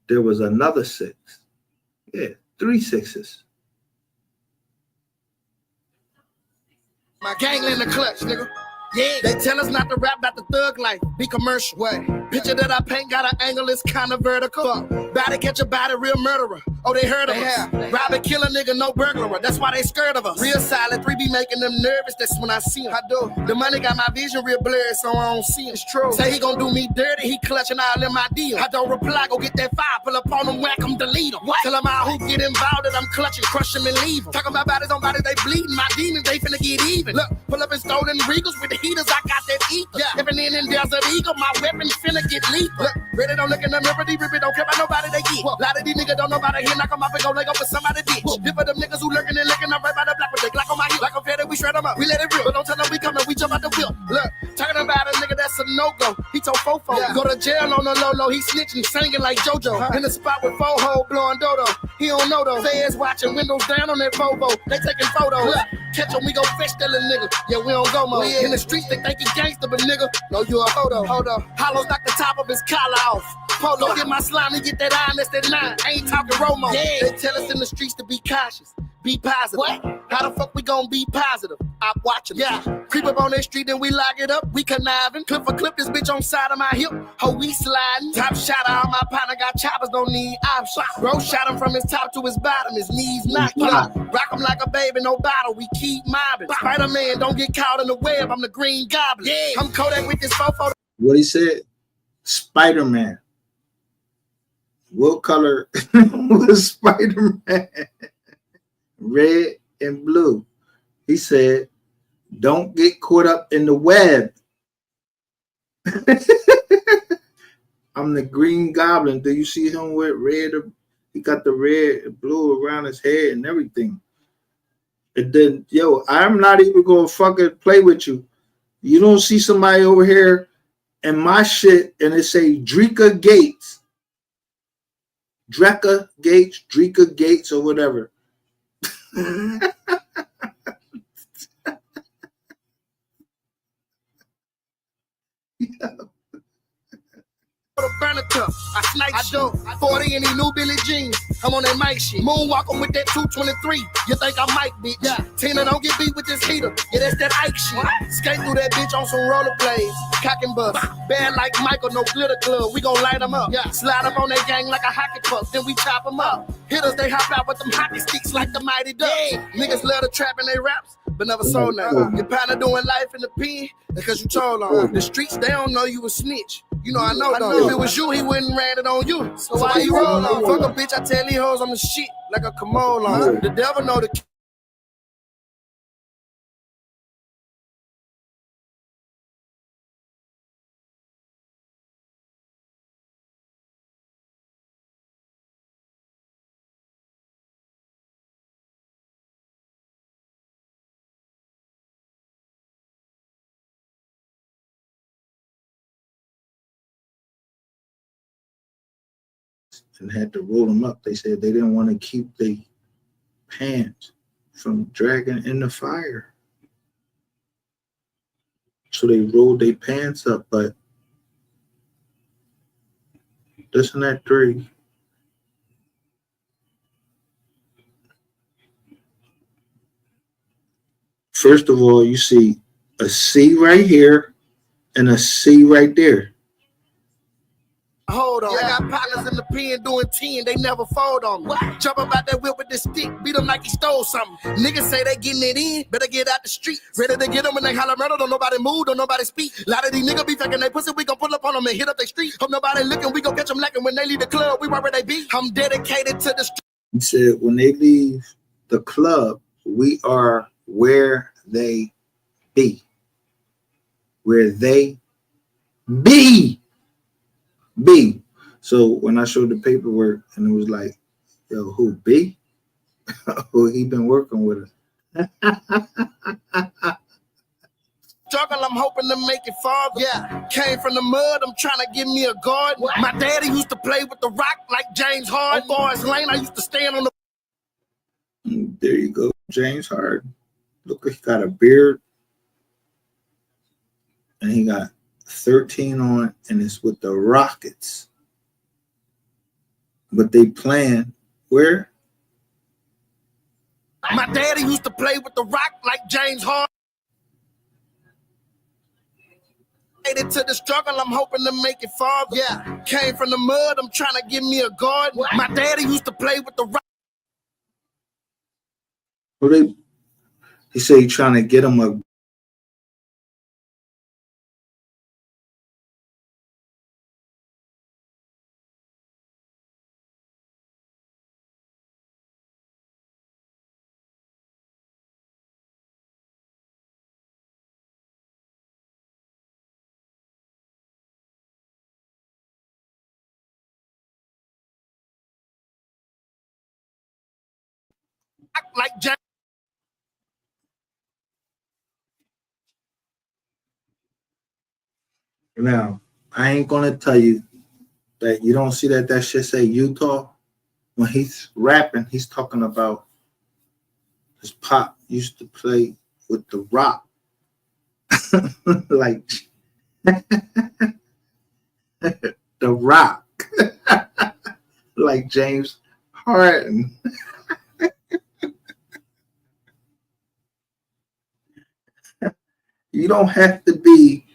there was another 6. Yeah, 3 6s. My gang in the clutch, nigga. Yeah, they tell us not to rap about the thug life. Be commercial. What? Picture that I paint got an angle, it's kind of vertical. Body catch a body, real murderer. Oh, they heard of us. Rob and kill a nigga, no burglar. That's why they scared of us. Real silent, 3 be making them nervous. That's when I see him. I do. The money got my vision real blurry, so I don't see him. It's true. Say he gon' do me dirty, he clutching all in my deal. I don't reply, go get that fire, pull up on him, whack him, delete him. Tell him how who get involved, that I'm clutching, crush him and leave him. Talking about bodies on bodies, they bleeding. My demons, they finna get even. Look, pull up in stolen Regals with the heaters, I got that ether. Yeah. If an in Desert Eagle, my weapon finna get lethal. Look, ready don't look in the mirror, rip it, don't care about nobody they get. A lot of these niggas don't know about it here, knock them off and go leg up with somebody bitch. Dip of them niggas who lurking and licking up right by the block with the Glock on my hip. Like I'm fed, we shred them up, we let it rip. But don't tell them we coming, we jump out the whip. Look, talking about a nigga that's a no-go. He told Fofo, go to jail on the low-low, he snitching, singing like JoJo. In the spot with Fo-Ho, blowing Dodo. He don't know though. Feds watching, windows down on that Volvo. They taking photos. Look, catch him, we gon' fetch that little nigga. Yeah, we don't go more. In the streets, they think he gangster, but nigga, no, you a hodo. Hollows knock the top of his collar off. Polo, get my slime and get that eye, that's that 9. Ain't talking Romo. Yeah. They tell us in the streets to be cautious, be positive. What? How the fuck we gon' be positive? I'm watching. Yeah. Creep up on that street and we lock it up. We conniving. Clip for clip, this bitch on side of my hip. Ho, we sliding. Top shot all my partner got choppers, don't need options. Bro shot him from his top to his bottom, his knees knocked up. Rock him like a baby, no bottle. We keep mobbing. Spider-Man, don't get caught in the web. I'm the Green Goblin. Yeah. I'm Kodak with this fofo. What he said? Spider-Man. What color was Spider-Man? Red and blue. He said, don't get caught up in the web. I'm the Green Goblin. Do you see him with red? He got the red and blue around his head and everything. And then, yo, I'm not even going to fucking play with you. You don't see somebody over here in my shit and it say Dreka Gates. Dreka Gates, or whatever. Yeah. Burner cup, I snipe shit. 40 in these new Billy jeans. I'm on that mic shit. Moonwalking with that 223. You think I might be? Yeah. Tina, don't get beat with this heater. Yeah, that's that Ike shit. Skate through that bitch on some rollerblades. Cock and bust. Bad like Michael, no glitter glove. We gon' light them up. Yeah. Slide up on that gang like a hockey puck. Then we chop them up. Hitters, they hop out with them hockey sticks like the Mighty Ducks. Yeah. Niggas love to trap in they raps, but never sold nothing. Your partner doing life in the pen because you told on. The streets, they don't know you a snitch. You know I know though. If it was you, he wouldn't ran it on you. So why you roll on? Fuck a bitch, I tell these hoes I'm the shit like a Kamol on. The devil know the and had to roll them up. They said they didn't want to keep their pants from dragging in the fire. So they rolled their pants up, but this and that 3. First of all, you see a C right here and a C right there. Hold on. Yeah. I got partners in the pen doing 10, they never fold on me. What? Jump about that whip with this stick, beat them like he stole something. Niggas say they getting it in, better get out the street. Ready to get them when they holler murder, don't nobody move, don't nobody speak. A lot of these niggas be faking they pussy, we gon' pull up on them and hit up their street. Hope nobody looking, we gon' catch them lacking when they leave the club, we right where they be. I'm dedicated to the street. He said when they leave the club, we are where they be. Where they be. So when I showed the paperwork and it was like, yo, who B? Oh, he been working with us. Struggle, I'm hoping to make it farther. Yeah, came from the mud, I'm trying to give me a garden. What? My daddy used to play with the rock like James Harden. Forest Lane, I used to stand on the. There you go, James Harden. Look, he got a beard. And he got 13 on, and it's with the Rockets. But they playing where? My daddy used to play with the rock like James Harden. To the struggle, I'm hoping to make it farther. Yeah, came from the mud, I'm trying to give me a garden. What? My daddy used to play with the rock. Well, he said he's trying to get him a. Like James. Now, I ain't gonna tell you that you don't see that shit say Utah. When he's rapping, he's talking about his pop used to play with the rock. Like the rock. Like James Harden. You don't have to be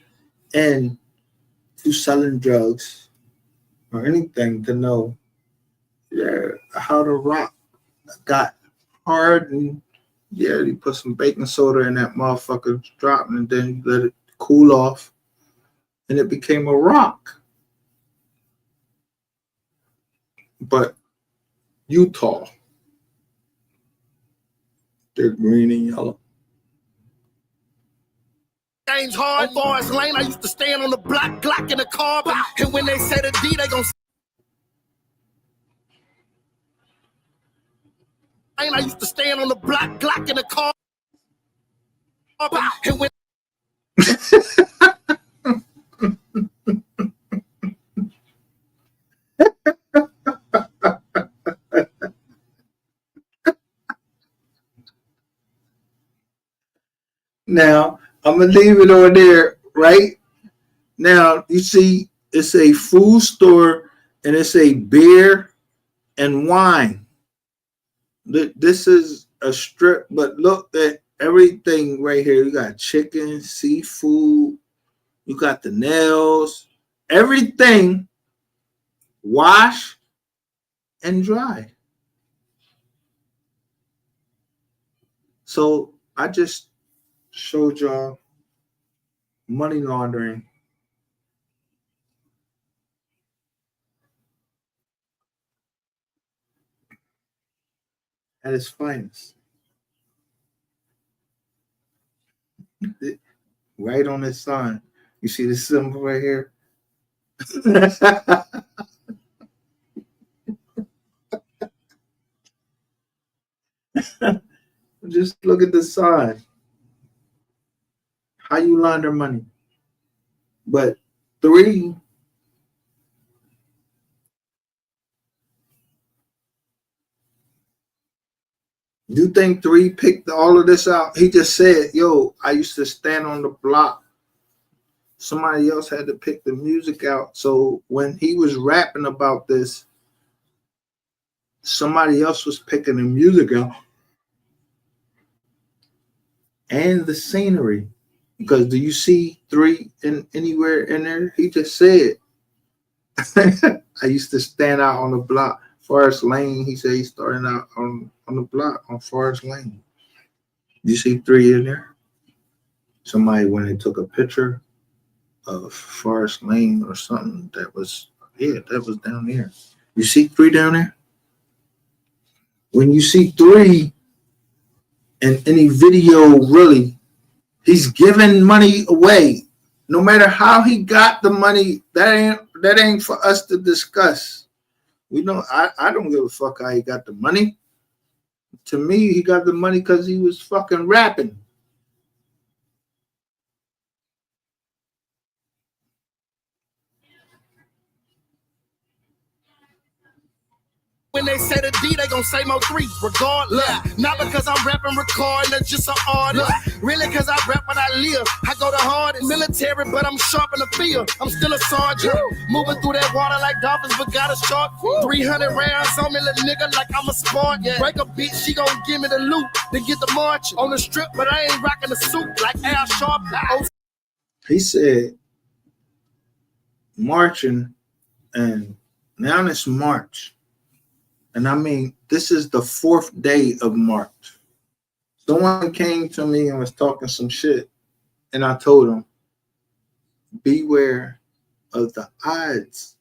into selling drugs or anything to know how the rock got hard. And you put some baking soda in that motherfucker, drop, and then you let it cool off, and it became a rock. but Utah, they're green and yellow. Game's hard. Forest Lane, I used to stand on the block, Glock in the car. And when they say the D, they gon' I used to stand on the block, Glock in the car. And when Now, I'm going to leave it on there, right? Now, you see, it's a food store and it's a beer and wine. This is a strip, but look at everything right here. You got chicken, seafood, you got the nails, everything wash and dry. So I just showed y'all money laundering at its finest. Right on this sign. You see the symbol right here? Just look at the sign. How you launder money. But 3, you think 3 picked all of this out? He just said, yo, I used to stand on the block. Somebody else had to pick the music out. So when he was rapping about this, somebody else was picking the music out. And the scenery. Because do you see 3 anywhere in there? He just said, I used to stand out on the block. Forest Lane, he said he started out on the block on Forest Lane. You see 3 in there? Somebody when they took a picture of Forest Lane or something that was down there. You see 3 down there? When you see 3 in any video, really, he's giving money away. No matter how he got the money, that ain't for us to discuss. We know I don't give a fuck how he got the money. To me, he got the money because he was fucking rapping. when they say the D, they gon' say MO3, regardless. Not because I'm rapping, recording, that's just an artist. Really, because I rap when I live. I go the hardest. Military, but I'm sharp in the field. I'm still a sergeant. Moving through that water like dolphins, but got a shark. 300 rounds on me, little nigga, like I'm a sport. Break a bitch, she gon' give me the loot. Then get the march on the strip, but I ain't rocking the suit like Al Sharp. He said, marching, and now it's March. And I mean, this is the 4th day of March. Someone came to me and was talking some shit, and I told him, beware of the Ides.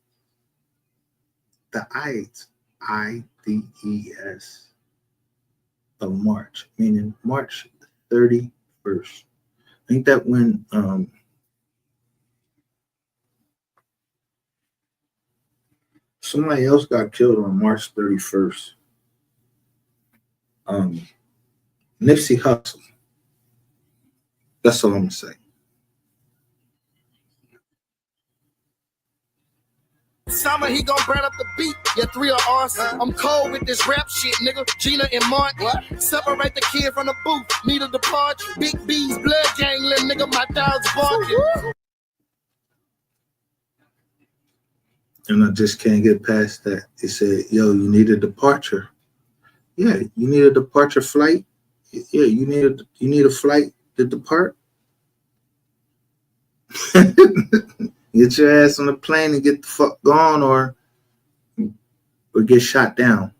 The Ides, I-D-E-S, of March, meaning March 31st. I think that when somebody else got killed on March 31st. Nipsey Hussle. That's all I'm gonna say. Summer, he gon' burn up the beat. Yeah, 3 are awesome. I'm cold with this rap shit, nigga. Gina and Mark. Separate the kid from the booth. Need a departure. Big B's blood gang, little nigga. My dog's barking. And I just can't get past that. He said, yo, you need a departure. Yeah, you need a departure flight. Yeah, you need a flight to depart. Get your ass on the plane and get the fuck gone, or get shot down.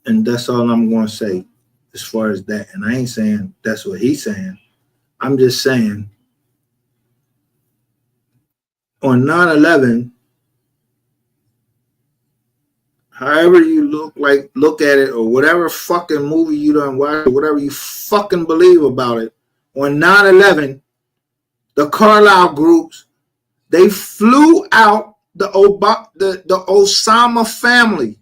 And that's all I'm going to say as far as that. And I ain't saying that's what he's saying. I'm just saying on 9/11, however you look at it, or whatever fucking movie you done watch, or whatever you fucking believe about it, on 9/11, the Carlyle groups, they flew out the Osama family.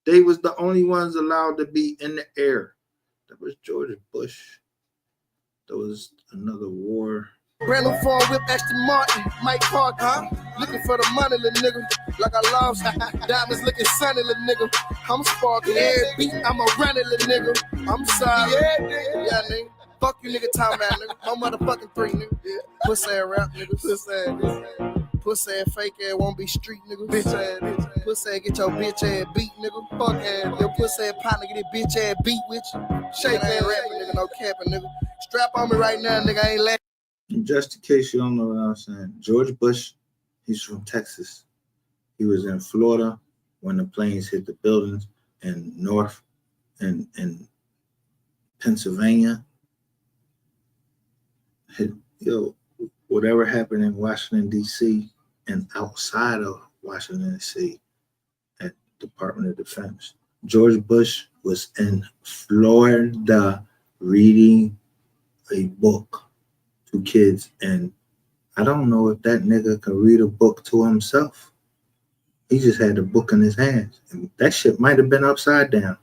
They was the only ones allowed to be in the air. That was George Bush. There was another war. Brandon Ford whip Ashton Martin, Mike Parker, looking for the money, little nigga. Like I lost diamonds looking sunny, little nigga. I'm sparking every beat, I'm a running, little nigga. I'm sorry, yeah, nigga. Fuck you, nigga, time out, nigga. My motherfucking 3, nigga. Pussy ass rap, nigga. Pussy ass fake ass won't be street, nigga. Bitch ass. Pussy ass get your bitch ass beat, nigga. Fuck ass. Your pussy ass partner get this bitch ass beat with you. Shake ass rapping, nigga. No capping, nigga. Strap on me right now, nigga. I ain't laughing. Just in case you don't know what I'm saying, George Bush, he's from Texas. He was in Florida when the planes hit the buildings in North and in Pennsylvania. Whatever happened in Washington, D.C. and outside of Washington, D.C. at Department of Defense. George Bush was in Florida reading a book to kids, and I don't know if that nigga could read a book to himself. He just had the book in his hands, and that shit might have been upside down.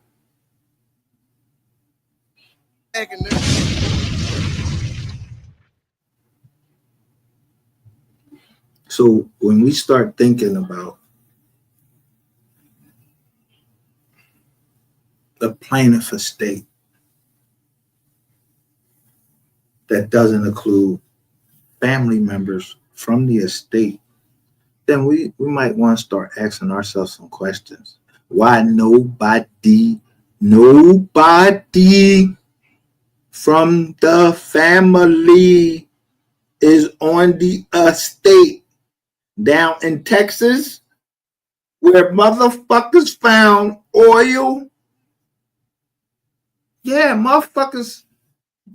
So when we start thinking about the plaintiff estate, that doesn't include family members from the estate, then we might want to start asking ourselves some questions. Why nobody from the family is on the estate down in Texas, where motherfuckers found oil? Yeah, motherfuckers.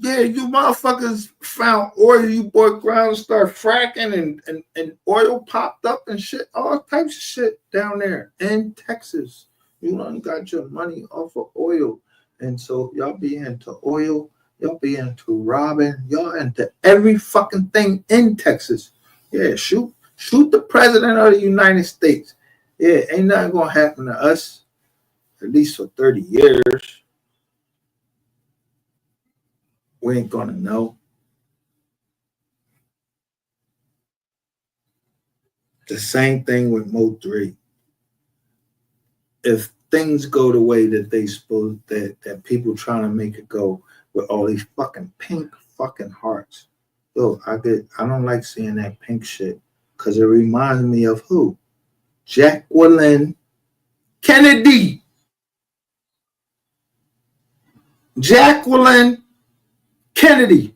Yeah, you motherfuckers found oil. You bought ground and start fracking, and oil popped up and shit. All types of shit down there in Texas. You done got your money off of oil. And so y'all be into oil. Y'all be into robbing. Y'all into every fucking thing in Texas. Yeah, shoot the president of the United States. Yeah, ain't nothing gonna happen to us, at least for 30 years. We ain't gonna know. The same thing with MO3. If things go the way that they supposed, that people trying to make it go with all these fucking pink fucking hearts. Yo, I don't like seeing that pink shit because it reminds me of who? Jacqueline Kennedy. Jacqueline Kennedy.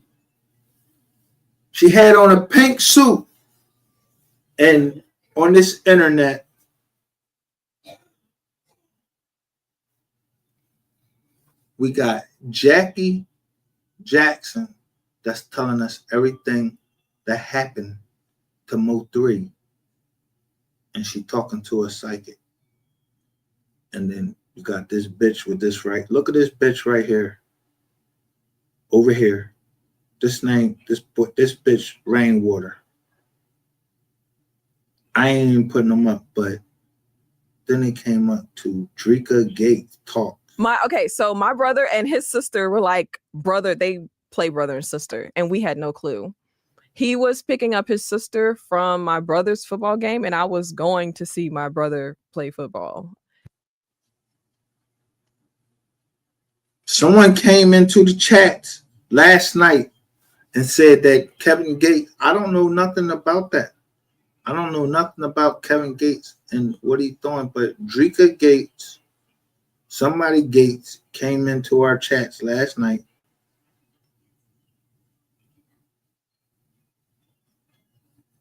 She had on a pink suit, and on this internet, we got Jackie Jackson that's telling us everything that happened to MO3, and she talking to a psychic. And then you got this bitch with this right. Look at this bitch right here. Over here. This bitch Rainwater. I ain't even putting them up, but then they came up to Drika Gates talk. So my brother and his sister were like they play brother and sister, and we had no clue. He was picking up his sister from my brother's football game, and I was going to see my brother play football. Someone came into the chats last night and said that Kevin Gates, I don't know nothing about that. I don't know nothing about Kevin Gates and what he's doing, but Drika Gates, somebody Gates, came into our chats last night.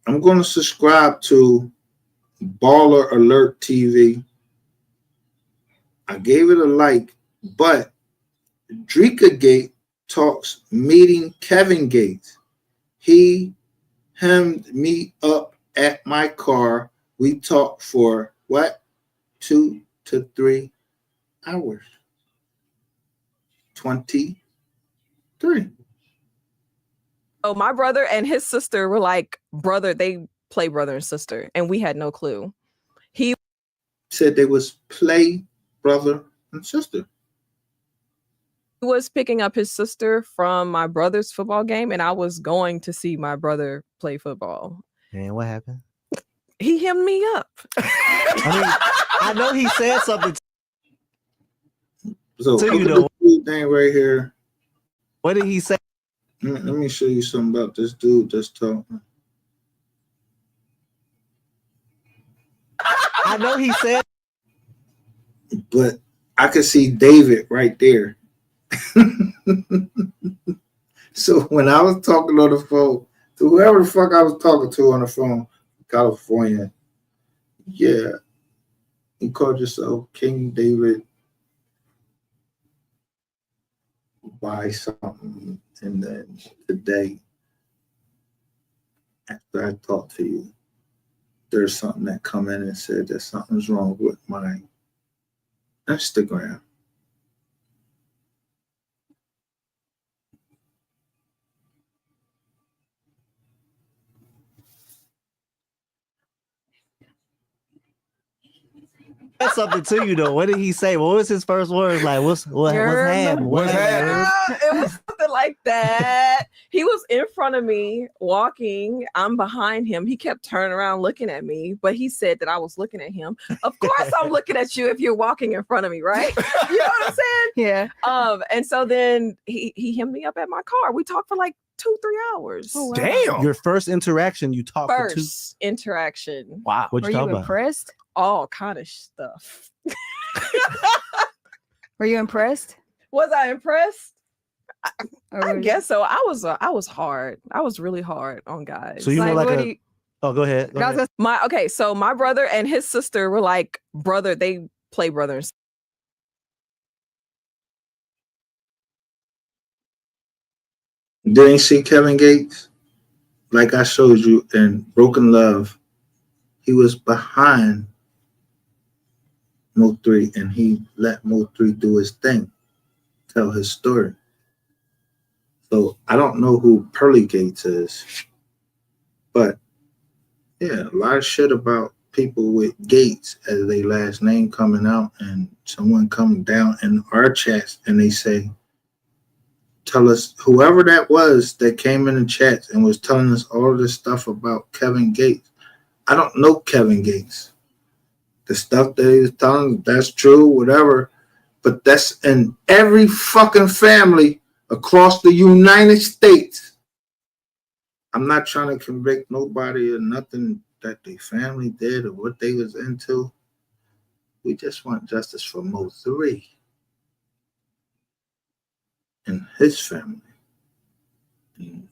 I'm going to subscribe to Baller Alert TV. I gave it a like, but Drika Gates talks meeting Kevin Gates. He hemmed me up at my car. We talked for what? 2 to 3 hours. 23. Oh, my brother and his sister were like brother. They play brother and sister, and we had no clue. He Said they was play brother and sister. was picking up his sister from my brother's football game, and I was going to see my brother play football. And what happened? He hemmed me up. I know he said something So to you, look at though. this dude thing right here. What did he say? Let me show you something about this dude that's talking. I know he said. But I could see David right there. So when I was talking on the phone to whoever the fuck I was talking to on the phone, California, yeah, you called yourself King David by something, and then today, after I talked to you, there's something that come in and said that something's wrong with my Instagram. Something to you though. What did he say? What was his first words? Like, what's happening? What's happening? It was something like that. He was in front of me walking. I'm behind him. He kept turning around looking at me, but he said that I was looking at him. Of course, I'm looking at you if you're walking in front of me, right? You know what I'm saying? Yeah. And so then he hemmed me up at my car. We talked for like 2-3 hours. Oh, wow. Damn. Your first interaction, you talked for 2. First interaction. Wow. What Were you you talking about? impressed? All kind of stuff. Were you impressed? Was I impressed? Or I were you- guess so. I was hard. I was really hard on guys. So you know, like, like what a. do you, Oh, go ahead. Go I was ahead. gonna- So my brother and his sister were like brother. They play brother and sister. Didn't you see Kevin Gates? Like I showed you in Broken Love, he was behind MO3 and he let MO3 do his thing, tell his story. So I don't know who Pearly Gates is, but yeah, a lot of shit about people with Gates as their last name coming out, and someone coming down in our chats and they say, tell us, whoever that was that came in the chats and was telling us all this stuff about Kevin Gates. I don't know Kevin Gates. The stuff that he was telling, that's true, whatever. But that's in every fucking family across the United States. I'm not trying to convict nobody or nothing that their family did or what they was into. We just want justice for MO3 and his family. And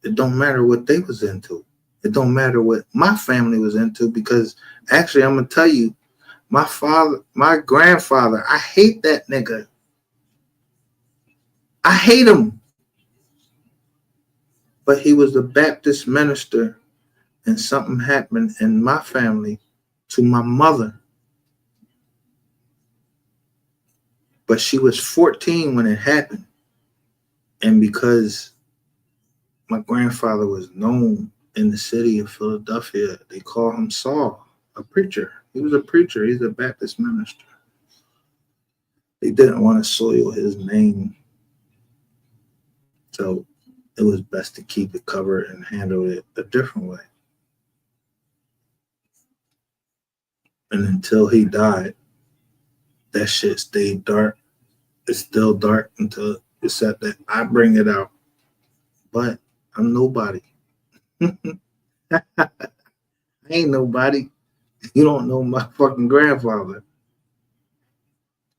it don't matter what they was into. It don't matter what my family was into, because actually I'm gonna tell you, my grandfather, I hate that nigga. I hate him. But he was a Baptist minister, and something happened in my family to my mother. But she was 14 when it happened. And because my grandfather was known in the city of Philadelphia, they call him Saul, a preacher. He was a preacher. He's a Baptist minister. They didn't want to soil his name. So it was best to keep it covered and handle it a different way. And until he died, that shit stayed dark. It's still dark until it's set that I bring it out. But I'm nobody. I ain't nobody. You don't know my fucking grandfather.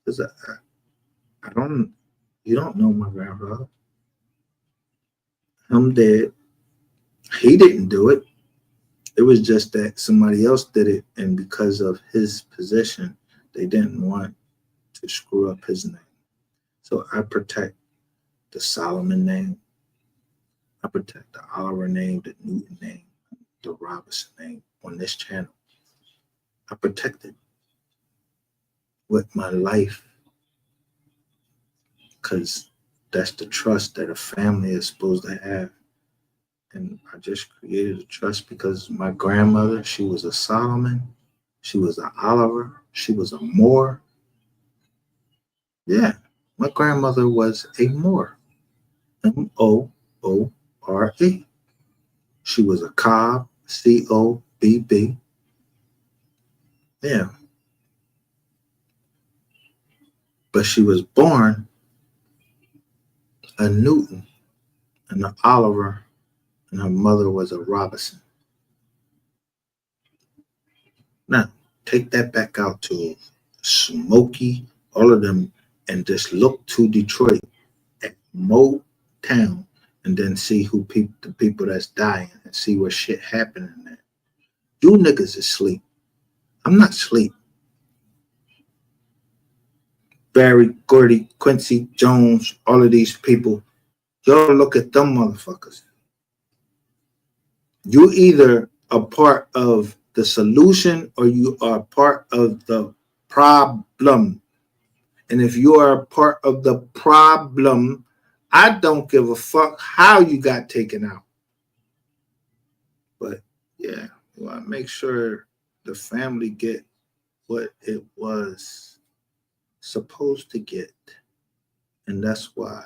You don't know my grandfather. I'm dead. He didn't do it. It was just that somebody else did it. And because of his position, they didn't want to screw up his name. So I protect the Solomon name. I protect the Oliver name, the Newton name, the Robinson name on this channel. I protect it. with my life, because that's the trust that a family is supposed to have. And I just created a trust because my grandmother, she was a Solomon, she was an Oliver, she was a Moore. Yeah, my grandmother was a Moore, Moore. She was a Cobb, Cobb. Yeah, but she was born a Newton and an Oliver, and her mother was a Robinson. Now, take that back out to Smokey, all of them, and just look to Detroit at Motown, and then see the people that's dying, and see what shit happening there. You niggas is asleep. I'm not asleep. Barry, Gordy, Quincy Jones, all of these people, y'all look at them motherfuckers. You either a part of the solution or you are part of the problem. And if you are a part of the problem, I don't give a fuck how you got taken out. But yeah, you want to make sure the family get what it was supposed to get. And that's why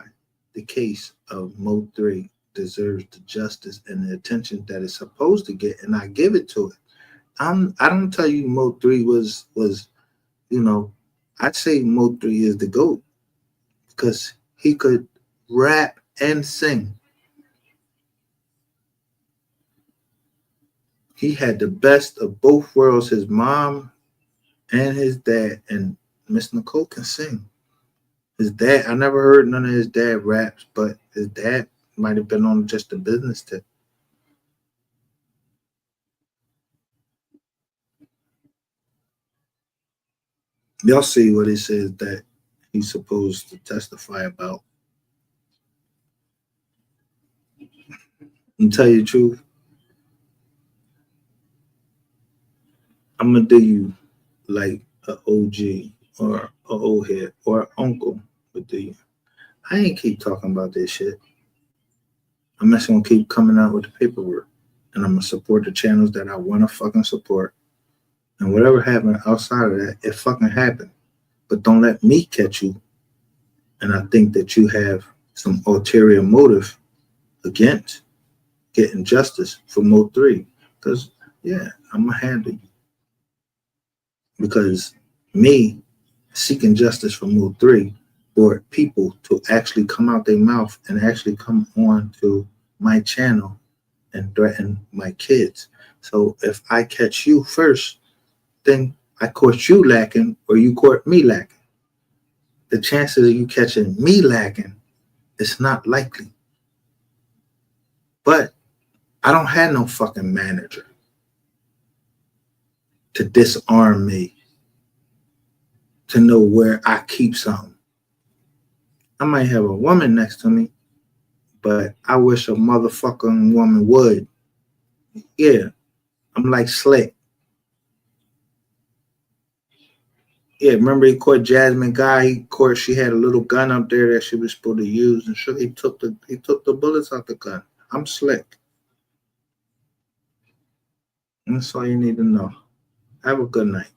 the case of MO3 deserves the justice and the attention that it's supposed to get, and I give it to it. I don't tell you MO3 was I'd say MO3 is the GOAT because he could rap and sing. He had the best of both worlds, his mom and his dad, and Miss Nicole can sing. His dad, I never heard none of his dad raps, but his dad might have been on just a business tip. Y'all see what he says that he's supposed to testify about. And tell you the truth, I'm gonna do you like an OG or an old head or an uncle would do you. I ain't keep talking about this shit. I'm just gonna keep coming out with the paperwork, and I'm gonna support the channels that I wanna fucking support. And whatever happened outside of that, it fucking happened. But don't let me catch you. And I think that you have some ulterior motive against getting justice for MO3. Because, yeah, I'm going to handle you. Because me seeking justice for MO3 for people to actually come out their mouth and actually come on to my channel and threaten my kids. So if I catch you first, then I caught you lacking or you caught me lacking. The chances of you catching me lacking is not likely. But I don't have no fucking manager to disarm me, to know where I keep something. I might have a woman next to me, but I wish a motherfucking woman would. Yeah, I'm like Slick. Yeah, remember he caught Jasmine Guy. She had a little gun up there that she was supposed to use, and sure he took the bullets out the gun. I'm Slick. And that's all you need to know. Have a good night.